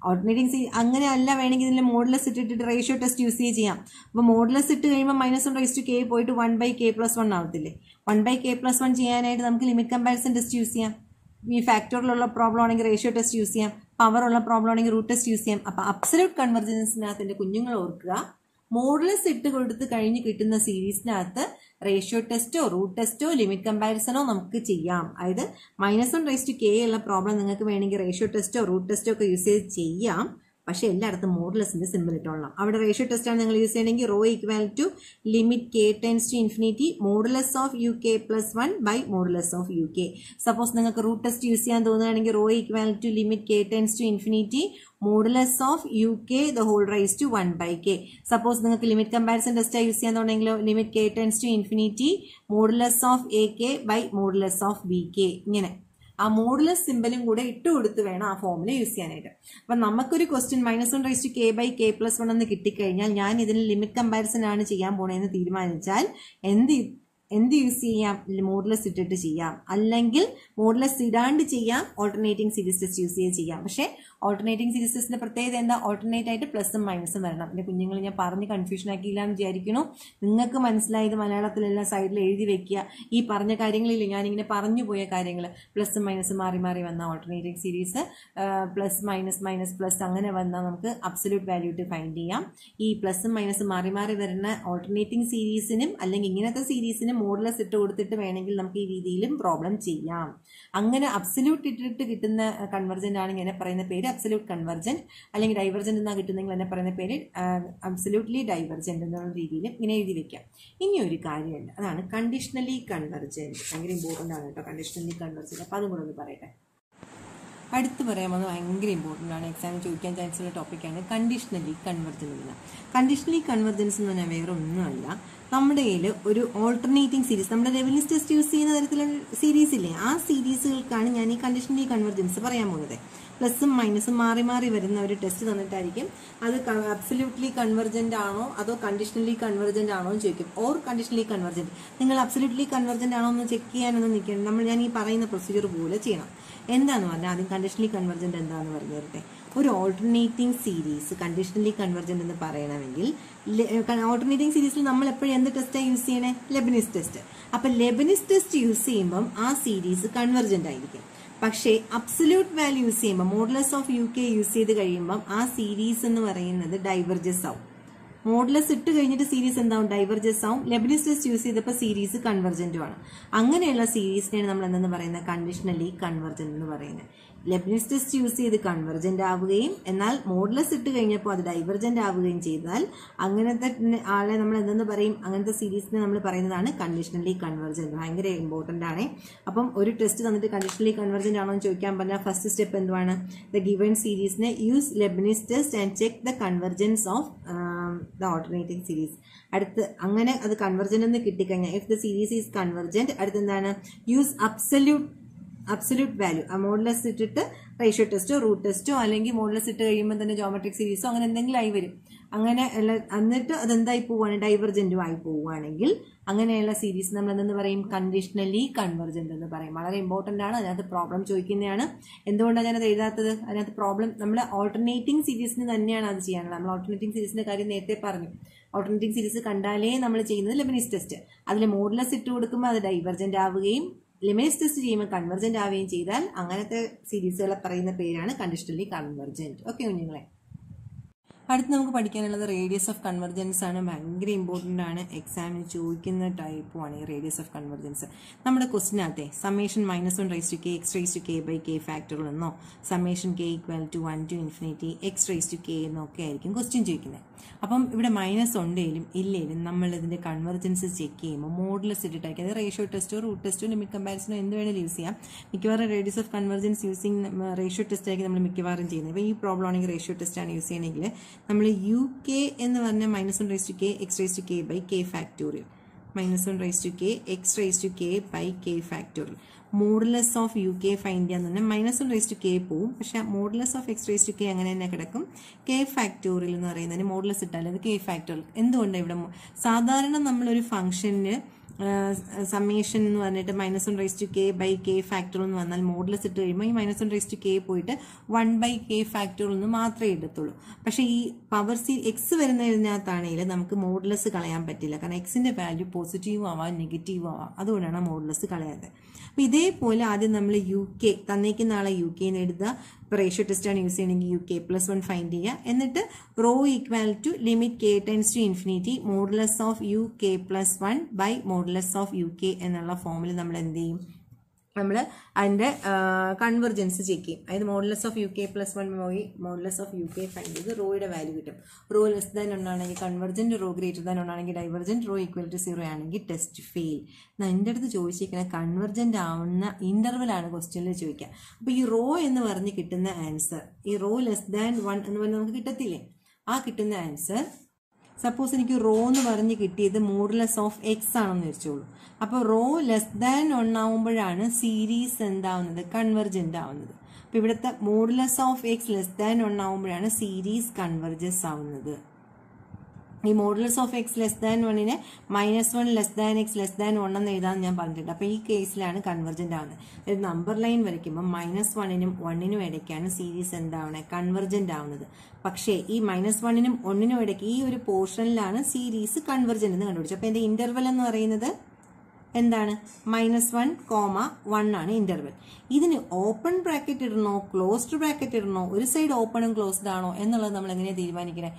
ഓൾട്ടർനേറ്റിംഗ് അങ്ങനെ അല്ല വേണമെങ്കിൽ ഇതിൽ മോഡുലസ് ഇട്ടിട്ട് റേഷ്യോ ടെസ്റ്റ് യൂസ് ചെയ്യാം. അപ്പോൾ മോഡുലസ് ഇട്ട് കഴിയുമ്പോൾ -1/k പോയിട്ട് 1/k+1 ആവത്തില്ലേ? 1/k+1 ചെയ്യാനായിട്ട് നമുക്ക് ലിമിറ്റ് കമ്പാരിസൺ ടെസ്റ്റ് യൂസ് ചെയ്യാം. ഈ ഫാക്ടറിലുള്ള പ്രോബ്ലം ആണെങ്കിൽ റേഷ്യോ ടെസ്റ്റ് യൂസ് ചെയ്യാം. പവർ ഉള്ള പ്രോബ്ലം ആണെങ്കിൽ റൂട്ട് ടെസ്റ്റ് യൂസ് ചെയ്യാം. അപ്പൊ അബ്സല്യൂട്ട് കൺവെർജൻസിനകത്ത് എന്റെ കുഞ്ഞുങ്ങൾ ഓർക്കുക, മോഡുലസ് ഇട്ട് കൊടുത്ത് കഴിഞ്ഞ് കിട്ടുന്ന സീരീസിനകത്ത് റേഷ്യോ ടെസ്റ്റോ റൂട്ട് ടെസ്റ്റോ ലിമിറ്റ് കമ്പാരിസണോ നമുക്ക് ചെയ്യാം. അതായത് -1/k ഉള്ള പ്രോബ്ലം നിങ്ങൾക്ക് വേണമെങ്കിൽ റേഷ്യോ ടെസ്റ്റോ റൂട്ട് ടെസ്റ്റോ ഒക്കെ യൂസ് ചെയ്ത് ചെയ്യാം. പക്ഷെ എല്ലായിടത്തും മോഡുലസിന്റെ സിമ്പിൾ ഇട്ടോളാം. അവിടെ റേഷ്യോ ടെസ്റ്റ് ആണ് നിങ്ങൾ യൂസ് ചെയ്യണമെങ്കിൽ ρ = limit k tends to infinity modulus of UK+1 by modulus of UK. Suppose നിങ്ങൾക്ക് റൂട്ട് ടെസ്റ്റ് യൂസ് ചെയ്യാൻ തോന്നുകയാണെങ്കിൽ ρ = limit k tends to infinity modulus of UK ⁻⁴ 1/k. Suppose നിങ്ങൾക്ക് ലിമിറ്റ് കമ്പാരിസൺ ടെസ്റ്റ് യൂസ് ചെയ്യാൻ തോന്നുന്നെങ്കിലോ limit k tends to infinity modulus of AK by modulus of BK. ഇങ്ങനെ ആ modulus സിമ്പലും കൂടെ ഇട്ട് കൊടുത്ത് വേണം ആ ഫോമുല യൂസ് ചെയ്യാനായിട്ട്. അപ്പൊ നമുക്കൊരു ക്വസ്റ്റ്യൻ -1/k/k+1 എന്ന് കിട്ടിക്കഴിഞ്ഞാൽ ഞാൻ ഇതിന് ലിമിറ്റ് കമ്പാരിസൺ ആണ് ചെയ്യാൻ പോണേന്ന് തീരുമാനിച്ചാൽ എന്ത് യൂസ് ചെയ്യാം? മോഡുലസ് ഇട്ടിട്ട് ചെയ്യാം. അല്ലെങ്കിൽ മോഡുലസ് ഇടാണ്ട് ചെയ്യാം, ഓൾട്ടർനേറ്റിംഗ് സീരീസ് ടെസ്റ്റ് യൂസ് ചെയ്യാം. പക്ഷെ ഓൾട്ടർനേറ്റിംഗ് സീരീസ് ടെസ്റ്റിന്റെ പ്രത്യേകത എന്താ? ഓൾട്ടർനേറ്റ് ആയിട്ട് പ്ലസും മൈനസും വരണം. പിന്നെ കുഞ്ഞുങ്ങൾ ഞാൻ പറഞ്ഞ് കൺഫ്യൂഷൻ ആക്കിയില്ല എന്ന് വിചാരിക്കുന്നു. നിങ്ങൾക്ക് മനസ്സിലായത് മലയാളത്തിലെല്ലാം സൈഡിൽ എഴുതി വെക്കുക. ഈ പറഞ്ഞ കാര്യങ്ങളില്ല, ഞാനിങ്ങനെ പറഞ്ഞു പോയ കാര്യങ്ങൾ, പ്ലസും മൈനസും മാറി മാറി വന്ന alternating series, plus minus minus plus അങ്ങനെ വന്നാൽ നമുക്ക് അബ്സല്യൂട്ട് വാല്യൂ ഇട്ട് ഫൈൻഡ് ചെയ്യാം. ഈ പ്ലസും മൈനസും മാറി മാറി വരുന്ന ഓൾട്ടർനേറ്റിംഗ് സീരീസിനും അല്ലെങ്കിൽ ഇങ്ങനത്തെ സീരീസിനും മോഡുലസ് ഇട്ട് കൊടുത്തിട്ട് വേണമെങ്കിൽ നമുക്ക് ഈ രീതിയിലും പ്രോബ്ലം ചെയ്യാം. അങ്ങനെ അബ്സല്യൂട്ട് ഇട്ടിട്ട് കിട്ടുന്ന കൺവെർജന്റ് ആണെങ്കിൽ എന്നെ പറയുന്ന പേര് അബ്സല്യൂട്ട് കൺവെർജന്റ്, അല്ലെങ്കിൽ ഡൈവർജന്റ് എന്നാ കിട്ടുന്നെങ്കിൽ എന്നെ പറയുന്ന പേര് അബ്സല്യൂട്ട്ലി ഡൈവർജന്റ് എന്നുള്ള രീതിയിൽ ഇങ്ങനെ എഴുതി വെക്കാം. ഇനി ഒരു കാര്യമുണ്ട്, അതാണ് കണ്ടീഷണലി കൺവെർജന്റ്. ഭയങ്കര ഇമ്പോർട്ടൻ്റ് ആണ് കേട്ടോ കണ്ടീഷണലി കൺവെർജന്റ്. അപ്പോൾ അതും കൂടെ ഒന്ന് പറയട്ടെ. അടുത്ത് പറയാൻ വന്നത് ഭയങ്കര ഇമ്പോർട്ടൻ്റ് ആണ്, എക്സാമിന് ചോദിക്കാൻ ചാൻസ് ഉള്ള ടോപ്പിക്കാണ് കണ്ടീഷണലി കൺവെർജൻസ് എന്ന്. കണ്ടീഷണലി കൺവെർജൻസ് എന്ന് പറഞ്ഞാൽ വേറെ ഒന്നുമല്ല, നമ്മുടെ കയ്യിൽ ഒരു ഓൾട്ടർനേറ്റിംഗ് സീരീസ്, നമ്മുടെ ലെവലിംഗ് ടെസ്റ്റ് യൂസ് ചെയ്യുന്ന തരത്തിലുള്ള സീരീസ് ഇല്ലേ, ആ സീരീസുകൾക്കാണ് ഞാൻ ഈ കണ്ടീഷണലി കൺവെർജൻസ് പറയാൻ പോകുന്നത്. പ്ലസും മൈനസും മാറി മാറി വരുന്ന ഒരു ടെസ്റ്റ് തന്നിട്ടായിരിക്കും അത് അബ്സല്യൂട്ട്ലി കൺവെർജന്റ് ആണോ അതോ കണ്ടീഷണലി കൺവെർജന്റ് ആണോ എന്ന് ചോദിക്കും. Or conditionally convergent. നിങ്ങൾ അബ്സല്യൂട്ട്ലി കൺവെർജന്റ് ആണോ എന്ന് ചെക്ക് ചെയ്യാനൊന്നും നിൽക്കണം. ഞാൻ ഈ പറയുന്ന പ്രൊസീജിയർ പോലെ ചെയ്യണം. എന്താന്ന് പറഞ്ഞാൽ ആദ്യം കണ്ടീഷണലി കൺവെർജന്റ് എന്താന്ന് പറഞ്ഞു തരട്ടെ. ഒരു ഓൾട്ടർനേറ്റിംഗ് സീരീസ് കണ്ടീഷണലി കൺവെർജന്റ് എന്ന് പറയണമെങ്കിൽ ഓൾട്ടർനേറ്റിംഗ് സീരീസിൽ നമ്മൾ എപ്പോഴും എന്ത് ടെസ്റ്റാണ് യൂസ് ചെയ്യണേ? Leibniz test. അപ്പൊ ലെബനിസ് ടെസ്റ്റ് യൂസ് ചെയ്യുമ്പം ആ സീരീസ് കൺവെർജന്റ് ആയിരിക്കും. പക്ഷേ അബ്സല്യൂട്ട് വാല്യൂ യൂസ് ചെയ്യുമ്പോൾ മോഡുലസ് ഓഫ് UK യൂസ് ചെയ്ത് കഴിയുമ്പം ആ സീരീസ് എന്ന് പറയുന്നത് ഡൈവർജസ് ആവും. മോഡുലസ് ഇട്ട് കഴിഞ്ഞിട്ട് സീരീസ് എന്താവും? ഡൈവർജസ് ആവും. ലെബനിസ് ടെസ്റ്റ് യൂസ് ചെയ്തപ്പോൾ സീരീസ് കൺവെർജന്റും ആണ്. അങ്ങനെയുള്ള സീരീസിനെയാണ് നമ്മൾ എന്തെന്ന് പറയുന്നത്? കണ്ടീഷണലി കൺവെർജന്റ് എന്ന് പറയുന്നത്. ലെബനിസ് ടെസ്റ്റ് യൂസ് ചെയ്ത് കൺവെർജന്റ് ആവുകയും എന്നാൽ മോഡുലസ് ഇട്ട് കഴിഞ്ഞപ്പോൾ അത് ഡൈവർജന്റ് ആവുകയും ചെയ്താൽ അങ്ങനത്തെ ആളെ നമ്മൾ എന്തെന്ന് പറയും? അങ്ങനത്തെ സീരീസിനെ നമ്മൾ പറയുന്നതാണ് കണ്ടീഷണലി കൺവെർജന്റ്. ഭയങ്കര ഇമ്പോർട്ടന്റ് ആണ്. അപ്പം ഒരു ടെസ്റ്റ് തന്നിട്ട് കണ്ടീഷണലി കൺവെർജന്റ് ആണോ എന്ന് ചോദിക്കാൻ പറഞ്ഞാൽ ഫസ്റ്റ് സ്റ്റെപ്പ് എന്തുവാണ്? ദ ഗിവൺ സീരീസിനെ use Leibniz test and check the convergence of the alternating series. അടുത്ത് അങ്ങനെ അത് കൺവെർജന്റ് എന്ന് കിട്ടിക്കഴിഞ്ഞാൽ if the series is convergent അടുത്ത് എന്താണ്? Use absolute value. ആ മോഡുലസ് ഇട്ടിട്ട് റേഷ്യോ ടെസ്റ്റോ റൂട്ട് ടെസ്റ്റോ അല്ലെങ്കിൽ മോഡുലസ് ഇട്ട് കഴിയുമ്പോൾ തന്നെ ജോമെട്രിക് സീരീസോ അങ്ങനെ എന്തെങ്കിലും ആയി വരും. അങ്ങനെ എന്നിട്ട് അതെന്തായി പോവുകയാണ്? ഡൈവർജന്റും ആയി പോവുകയാണെങ്കിൽ അങ്ങനെയുള്ള സീരീസ് നമ്മൾ എന്തെന്ന് പറയും? കണ്ടീഷണലി കൺവെർജന്റ് എന്ന് പറയും. വളരെ ഇമ്പോർട്ടന്റ് ആണ്. അതിനകത്ത് പ്രോബ്ലം ചോദിക്കുന്നതാണ്. എന്തുകൊണ്ടാണ് ഞാനത് എഴുതാത്തത്? അതിനകത്ത് പ്രോബ്ലം നമ്മുടെ ഓൾട്ടർനേറ്റിംഗ് സീരീസിന് തന്നെയാണ് അത് ചെയ്യാനുള്ളത്. നമ്മൾ ഓൾട്ടർനേറ്റിംഗ് സീരീസിന്റെ കാര്യം നേരത്തെ പറഞ്ഞു. ഓൾട്ടർനേറ്റിംഗ് സീരീസ് കണ്ടാലേ നമ്മൾ ചെയ്യുന്നത് ലെബനിസ് ടെസ്റ്റ്. അതിൽ മോഡുലസ് ഇട്ട് കൊടുക്കുമ്പോൾ അത് ഡൈവർജന്റ് ആവുകയും ലെബനിസ് ടെസ്റ്റ് ചെയ്യുമ്പോൾ കൺവെർജന്റ് ആവുകയും ചെയ്താൽ അങ്ങനത്തെ സീരീസുകളെ പറയുന്ന പേരാണ് കണ്ടീഷണലി കൺവെർജന്റ്. ഓക്കെ കുഞ്ഞുങ്ങളെ. അടുത്ത് നമുക്ക് പഠിക്കാനുള്ളത് റേഡിയസ് ഓഫ് കൺവെർജൻസ് ആണ്. ഭയങ്കര ഇമ്പോർട്ടൻ്റ് ആണ്, എക്സാമിന് ചോദിക്കുന്ന ടൈപ്പുമാണ് ഈ റേഡിയസ് ഓഫ് കൺവെർജൻസ്. നമ്മുടെ ക്വസ്റ്റിനകത്തെ summation -1 raise to k x raise to k by k factorial എന്നോ summation k = 1 to infinity x raise to k എന്നൊക്കെ ആയിരിക്കും ക്വസ്റ്റ്യൻ ചോദിക്കുന്നത്. അപ്പം ഇവിടെ മൈനസ് ഉണ്ടെങ്കിലും ഇല്ലെങ്കിലും നമ്മൾ ഇതിന്റെ കൺവെർജൻസ് ചെക്ക് ചെയ്യുമ്പോൾ മോഡുലസ് ഇട്ടിട്ടായിരിക്കും. അത് റേഷ്യോ ടെസ്റ്റോ റൂട്ട് ടെസ്റ്റോ ലിമിറ്റ് കമ്പാരിസണോ എന്ത് വേണമെങ്കിലും യൂസ് ചെയ്യാം. മിക്കവാറും radius of convergence using ratio test ആയിരിക്കും നമ്മൾ മിക്കവാറും ചെയ്യുന്നത്. അപ്പോൾ ഈ പ്രോബ്ലം ആണെങ്കിൽ റേഷ്യോ ടെസ്റ്റ് ആണ് യൂസ് ചെയ്യണമെങ്കിൽ നമ്മൾ UK എന്ന് പറഞ്ഞാൽ -1 raise to k x raise to k by k factorial -1 raise to k x raise to k by k factorial. Modulus of UK find ചെയ്യാന്ന് പറഞ്ഞാൽ -1 റൈസ് ടു k പോവും. പക്ഷെ modulus of x raise to k അങ്ങനെ തന്നെ കിടക്കും. k factorial എന്ന് പറയുന്നതിന് modulus ഇട്ടാൽ അത് k ഫാക്ടോറിയൽ. എന്തുകൊണ്ടാണ് ഇവിടെ സാധാരണ നമ്മളൊരു ഫംഗ്ഷന് സമ്മേഷൻ എന്ന് പറഞ്ഞിട്ട് -1 raise to k by k factorial എന്ന് വന്നാൽ മോഡുലസ് ഇട്ട് കഴിയുമ്പോൾ ഈ -1 റൈസ് ടു k പോയിട്ട് 1 ബൈ k ഫാക്ടോറിയൽ എന്ന് മാത്രമേ എടുത്തുള്ളൂ. പക്ഷേ ഈ പവർ എക്സ് വരുന്നതിനകത്താണെങ്കിൽ നമുക്ക് മോഡുലസ് കളയാൻ പറ്റില്ല. കാരണം എക്സിന്റെ വാല്യൂ പോസിറ്റീവും ആവാം നെഗറ്റീവും ആവാം. അതുകൊണ്ടാണ് മോഡുലസ് കളയാത്തത്. അപ്പോൾ ഇതേപോലെ ആദ്യം നമ്മൾ UK തന്നേക്കുന്ന ആളെ UK എന്ന് എഴുതുക. ഇപ്പോൾ റേഷ്യോ ടെസ്റ്റാണ് യൂസ് ചെയ്യണമെങ്കിൽ UK+1 ഫൈൻഡ് ചെയ്യുക. എന്നിട്ട് rho equal to limit k tends to infinity modulus of UK+1 by modulus of UK എന്നുള്ള ഫോമിൽ നമ്മൾ എന്ത് ചെയ്യും? നമ്മൾ അതിൻ്റെ കൺവെർജൻസ് ചെക്ക് ചെയ്യും. അതായത് മോഡുലസ് ഓഫ് UK+1 പോയി മോഡുലസ് ഓഫ് UK ഫൈൻഡ് ചെയ്ത് റോയുടെ വാല്യൂ കിട്ടും. റോ ലെസ് ദാൻ ഒന്നാണെങ്കിൽ കൺവെർജന്റ്, റോ ഗ്രേറ്റർ ദാൻ ഒന്നാണെങ്കിൽ ഡൈവർജന്റ്, റോ ഈക്വൽ ടു 0 ആണെങ്കിൽ ടെസ്റ്റ് ഫെയിൽ. എൻ്റെ അടുത്ത് ചോദിച്ചിരിക്കുന്ന കൺവെർജന്റ് ആവുന്ന ഇന്റർവെലാണ് ക്വസ്റ്റ്യനിൽ ചോദിക്കുക. അപ്പോൾ ഈ റോ എന്ന് പറഞ്ഞ് കിട്ടുന്ന ആൻസർ ഈ റോ ലെസ് ദാൻ 1 എന്ന് പറഞ്ഞ് നമുക്ക് കിട്ടത്തില്ലേ? ആ കിട്ടുന്ന ആൻസർ സപ്പോസ് എനിക്ക് റോ എന്ന് പറഞ്ഞ് കിട്ടിയത് മോഡുലസ് ഓഫ് എക്സ് ആണെന്ന് വെച്ചോളൂ. അപ്പോൾ റോ ലെസ് ദാൻ 1 ആവുമ്പോഴാണ് സീരീസ് എന്താവുന്നത്? കൺവെർജന്റ് ആവുന്നത്. അപ്പോൾ ഇവിടുത്തെ modulus of x less than 1 ആവുമ്പോഴാണ് സീരീസ് കൺവെർജസ് ആവുന്നത്. ഈ modulus of x less than 1നെ -1 less than x less than 1 എന്ന് എഴുതാമെന്ന് ഞാൻ പറഞ്ഞിട്ടുണ്ട്. അപ്പോൾ ഈ കേസിലാണ് കൺവെർജന്റ് ആവുന്നത്. ഒരു നമ്പർ ലൈൻ വരയ്ക്കുമ്പോൾ -1നും 1നും ഇടയ്ക്കാണ് സീരീസ് എന്താവണേ കൺവെർജന്റ് ആവുന്നത്. പക്ഷേ ഈ -1നും 1നും ഇടയ്ക്ക് ഈ ഒരു പോർഷനിലാണ് സീരീസ് കൺവെർജന്റ് എന്ന് കണ്ടുപിടിച്ചത്. അപ്പോൾ ഇതിന്റെ ഇന്റർവൽ എന്ന് പറയുന്നത് എന്താണ്? -1, 1 ആണ് ഇന്റർവൽ. ഇതിന് ഓപ്പൺ ബ്രാക്കറ്റ് ഇടണോ ക്ലോസ്ഡ് ബ്രാക്കറ്റ് ഇടണോ, ഒരു സൈഡ് ഓപ്പണും ക്ലോസ്ഡ് ആണോ എന്നുള്ളത് നമ്മൾ എങ്ങനെയാണ് തീരുമാനിക്കണേ?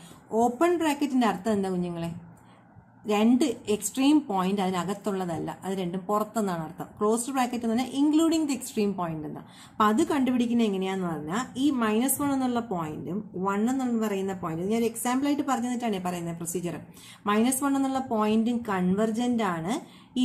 ഓപ്പൺ ബ്രാക്കറ്റിന്റെ അർത്ഥം എന്താ കുഞ്ഞുങ്ങളെ? രണ്ട് എക്സ്ട്രീം പോയിന്റ് അതിനകത്തുള്ളതല്ല, അത് രണ്ടും പുറത്തെന്നാണ് അർത്ഥം. ക്ലോസ്ഡ് ബ്രാക്കറ്റ് എന്ന് പറഞ്ഞാൽ ഇൻക്ലൂഡിംഗ് ദി എക്സ്ട്രീം പോയിന്റ് എന്നാ. അപ്പൊ അത് കണ്ടുപിടിക്കുന്നത് എങ്ങനെയാന്ന് പറഞ്ഞാൽ ഈ -1 എന്നുള്ള പോയിന്റും 1 എന്ന് പറയുന്ന പോയിന്റ്, ഞാൻ എക്സാമ്പിൾ ആയിട്ട് പറഞ്ഞു തന്നിട്ടാണ് പറയുന്നത് പ്രൊസീജിയർ. -1 എന്നുള്ള പോയിന്റും കൺവെർജന്റ് ആണ്. ഈ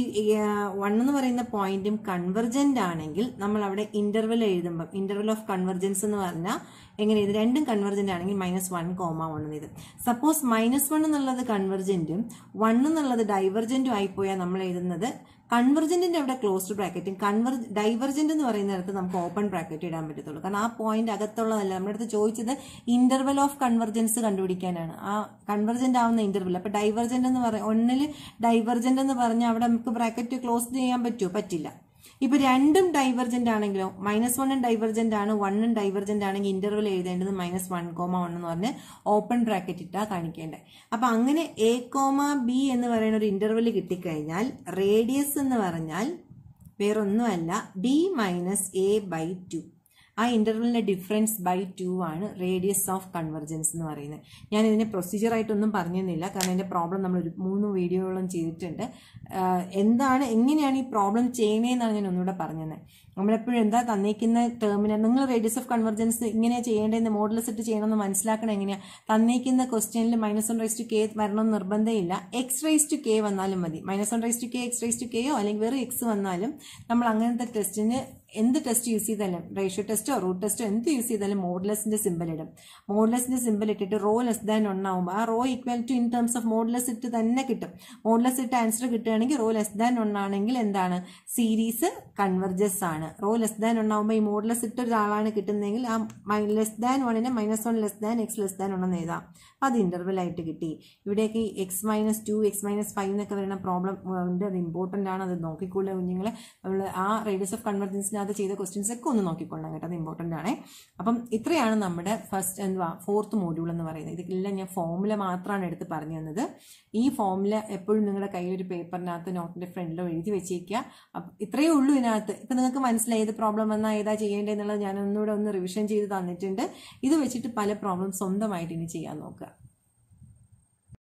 1 എന്ന് പറയുന്ന പോയിന്റും കൺവെർജന്റ് ആണെങ്കിൽ നമ്മൾ അവിടെ ഇന്റർവൽ എഴുതുമ്പോൾ ഇന്റർവൽ ഓഫ് കൺവെർജൻസ് എന്ന് പറഞ്ഞാൽ എങ്ങനെ? ഇത് രണ്ടും കൺവെർജന്റ് ആണെങ്കിൽ -1, 1 ഇത്. സപ്പോസ് -1 എന്നുള്ളത് കൺവെർജന്റും 1 എന്നുള്ളത് ഡൈവർജന്റും ആയിപ്പോയാൽ നമ്മൾ എഴുതുന്നത് കൺവെർജന്റിന്റെ അവിടെ ക്ലോസ്ഡ് ബ്രാക്കറ്റും ഡൈവർജന്റ് എന്ന് പറയുന്നിടത്ത് നമുക്ക് ഓപ്പൺ ബ്രാക്കറ്റ് ഇടാൻ പറ്റത്തുള്ളൂ. കാരണം ആ പോയിന്റ് അകത്തുള്ളതല്ല. നമ്മുടെ അടുത്ത് ചോദിച്ചത് ഇന്റർവൽ ഓഫ് കൺവെർജൻസ് കണ്ടുപിടിക്കാനാണ്, ആ കൺവെർജന്റ് ആവുന്ന ഇന്റർവൽ. അപ്പൊ ഡൈവർജന്റ് എന്ന് പറയാം, 1ൽ ഡൈവർജന്റ് എന്ന് പറഞ്ഞാൽ അവിടെ നമുക്ക് ബ്രാക്കറ്റ് ക്ലോസ് ചെയ്യാൻ പറ്റുമോ? പറ്റില്ല. ഇപ്പൊ രണ്ടും ഡൈവർജന്റ് ആണെങ്കിലോ, -1 ഡൈവർജന്റ് ആണ്, 1 ഡൈവർജന്റ് ആണെങ്കിൽ ഇന്റർവൽ എഴുതേണ്ടത് -1, 1 എന്ന് പറഞ്ഞ് ഓപ്പൺ ബ്രാക്കറ്റ് ഇട്ടാ കാണിക്കേണ്ടത്. അപ്പൊ അങ്ങനെ A, B എന്ന് പറയുന്ന ഒരു ഇന്റർവൽ കിട്ടിക്കഴിഞ്ഞാൽ റേഡിയസ് എന്ന് പറഞ്ഞാൽ വേറൊന്നുമല്ല B-A/2. ആ ഇന്റർവെലിന്റെ ഡിഫറൻസ് ബൈ 2 ആണ് റേഡിയസ് ഓഫ് കൺവെർജൻസ് എന്ന് പറയുന്നത്. ഞാൻ ഇതിനെ പ്രൊസീജിയർ ആയിട്ടൊന്നും പറഞ്ഞിരുന്നില്ല, കാരണം ഇതിന്റെ പ്രോബ്ലം നമ്മൾ 3 വീഡിയോകളും ചെയ്തിട്ടുണ്ട്. എങ്ങനെയാണ് ഈ പ്രോബ്ലം ചെയ്യണേന്നാണ് ഞാൻ ഒന്നുകൂടെ പറഞ്ഞത്. നമ്മളെപ്പോഴും എന്താ തന്നേക്കുന്ന ടേമിന് നിങ്ങൾ റേഡിയസ് ഓഫ് കൺവെർജൻസ് ഇങ്ങനെയാ ചെയ്യേണ്ടതെന്ന് മോഡുലസ് ഇട്ട് ചെയ്യണമെന്ന് മനസ്സിലാക്കണം. എങ്ങനെയാ തന്നേക്കുന്ന ക്വസ്റ്റ്യനിൽ -1/k വരണമെന്ന് നിർബന്ധമില്ല, x/k വന്നാലും മതി. -1/k x/k അല്ലെങ്കിൽ വേറെ x വന്നാലും നമ്മൾ അങ്ങനത്തെ ടെസ്റ്റിന് എന്ത് ടെസ്റ്റ് യൂസ് ചെയ്താലും, റേഷ്യോ ടെസ്റ്റോ റൂട്ട് ടെസ്റ്റോ എന്ത് യൂസ് ചെയ്താലും മോഡുലസിന്റെ സിമ്പിൾ ഇടും. മോഡുലസിന്റെ സിമ്പിൾ ഇട്ടിട്ട് റോ <1 ആവുമ്പോൾ ആ rho equal to in terms of modulus ഇട്ട് തന്നെ കിട്ടും. മോഡുലസ് ഇട്ട് ആൻസർ കിട്ടുകയാണെങ്കിൽ റോ <1 ആണെങ്കിൽ എന്താണ്? സീരീസ് കൺവെർജസ് ആണ്. റോ <1 ആവുമ്പോൾ ഈ മോഡുലസ് ഇട്ട് ഒരാളാണ് കിട്ടുന്നതെങ്കിൽ ആ -1നെ -1 x <1 എഴുതാം. അത് ഇന്റർവെൽ ആയിട്ട് കിട്ടി. ഇവിടേക്ക് x-2 x-5 എന്നൊക്കെ വരുന്ന പ്രോബ്ലം ഉണ്ട്, അത് ഇമ്പോർട്ടന്റ് ആണ്. അത് നോക്കിക്കൊള്ളുക കുഞ്ഞുങ്ങളെ. നമ്മൾ ആ റേഡിയസ് ഓഫ് കൺവെർജൻസിന് അത് ചെയ്ത ക്വസ്റ്റ്യൻസ് ഒക്കെ ഒന്ന് നോക്കിക്കൊള്ളണം കേട്ടോ, അത് ഇമ്പോർട്ടന്റ് ആണ്. അപ്പം ഇത്രയാണ് നമ്മുടെ ഫോർത്ത് മോഡ്യൂൾ എന്ന് പറയുന്നത്. ഇതിലെല്ലാം ഞാൻ ഫോർമുല മാത്രമാണ് എടുത്ത് പറഞ്ഞു തന്നത്. ഈ ഫോർമുല എപ്പോഴും നിങ്ങളുടെ കയ്യിൽ ഒരു പേപ്പറിനകത്ത് നോട്ടിന്റെ ഫ്രണ്ടിലോ എഴുതി വെച്ചേക്കുക. അപ്പം ഇത്രയേ ഉള്ളൂ ഇതിനകത്ത്. ഇപ്പൊ നിങ്ങൾക്ക് മനസ്സിലായി ഏത് പ്രോബ്ലം വന്നാൽ ഏതാ ചെയ്യേണ്ടതെന്നുള്ളത് ഞാൻ ഒന്നുകൂടെ ഒന്ന് റിവിഷൻ ചെയ്ത് തന്നിട്ടുണ്ട്. ഇത് വെച്ചിട്ട് പല പ്രോബ്ലം സ്വന്തമായിട്ട് ഇനി ചെയ്യാൻ നോക്കുക.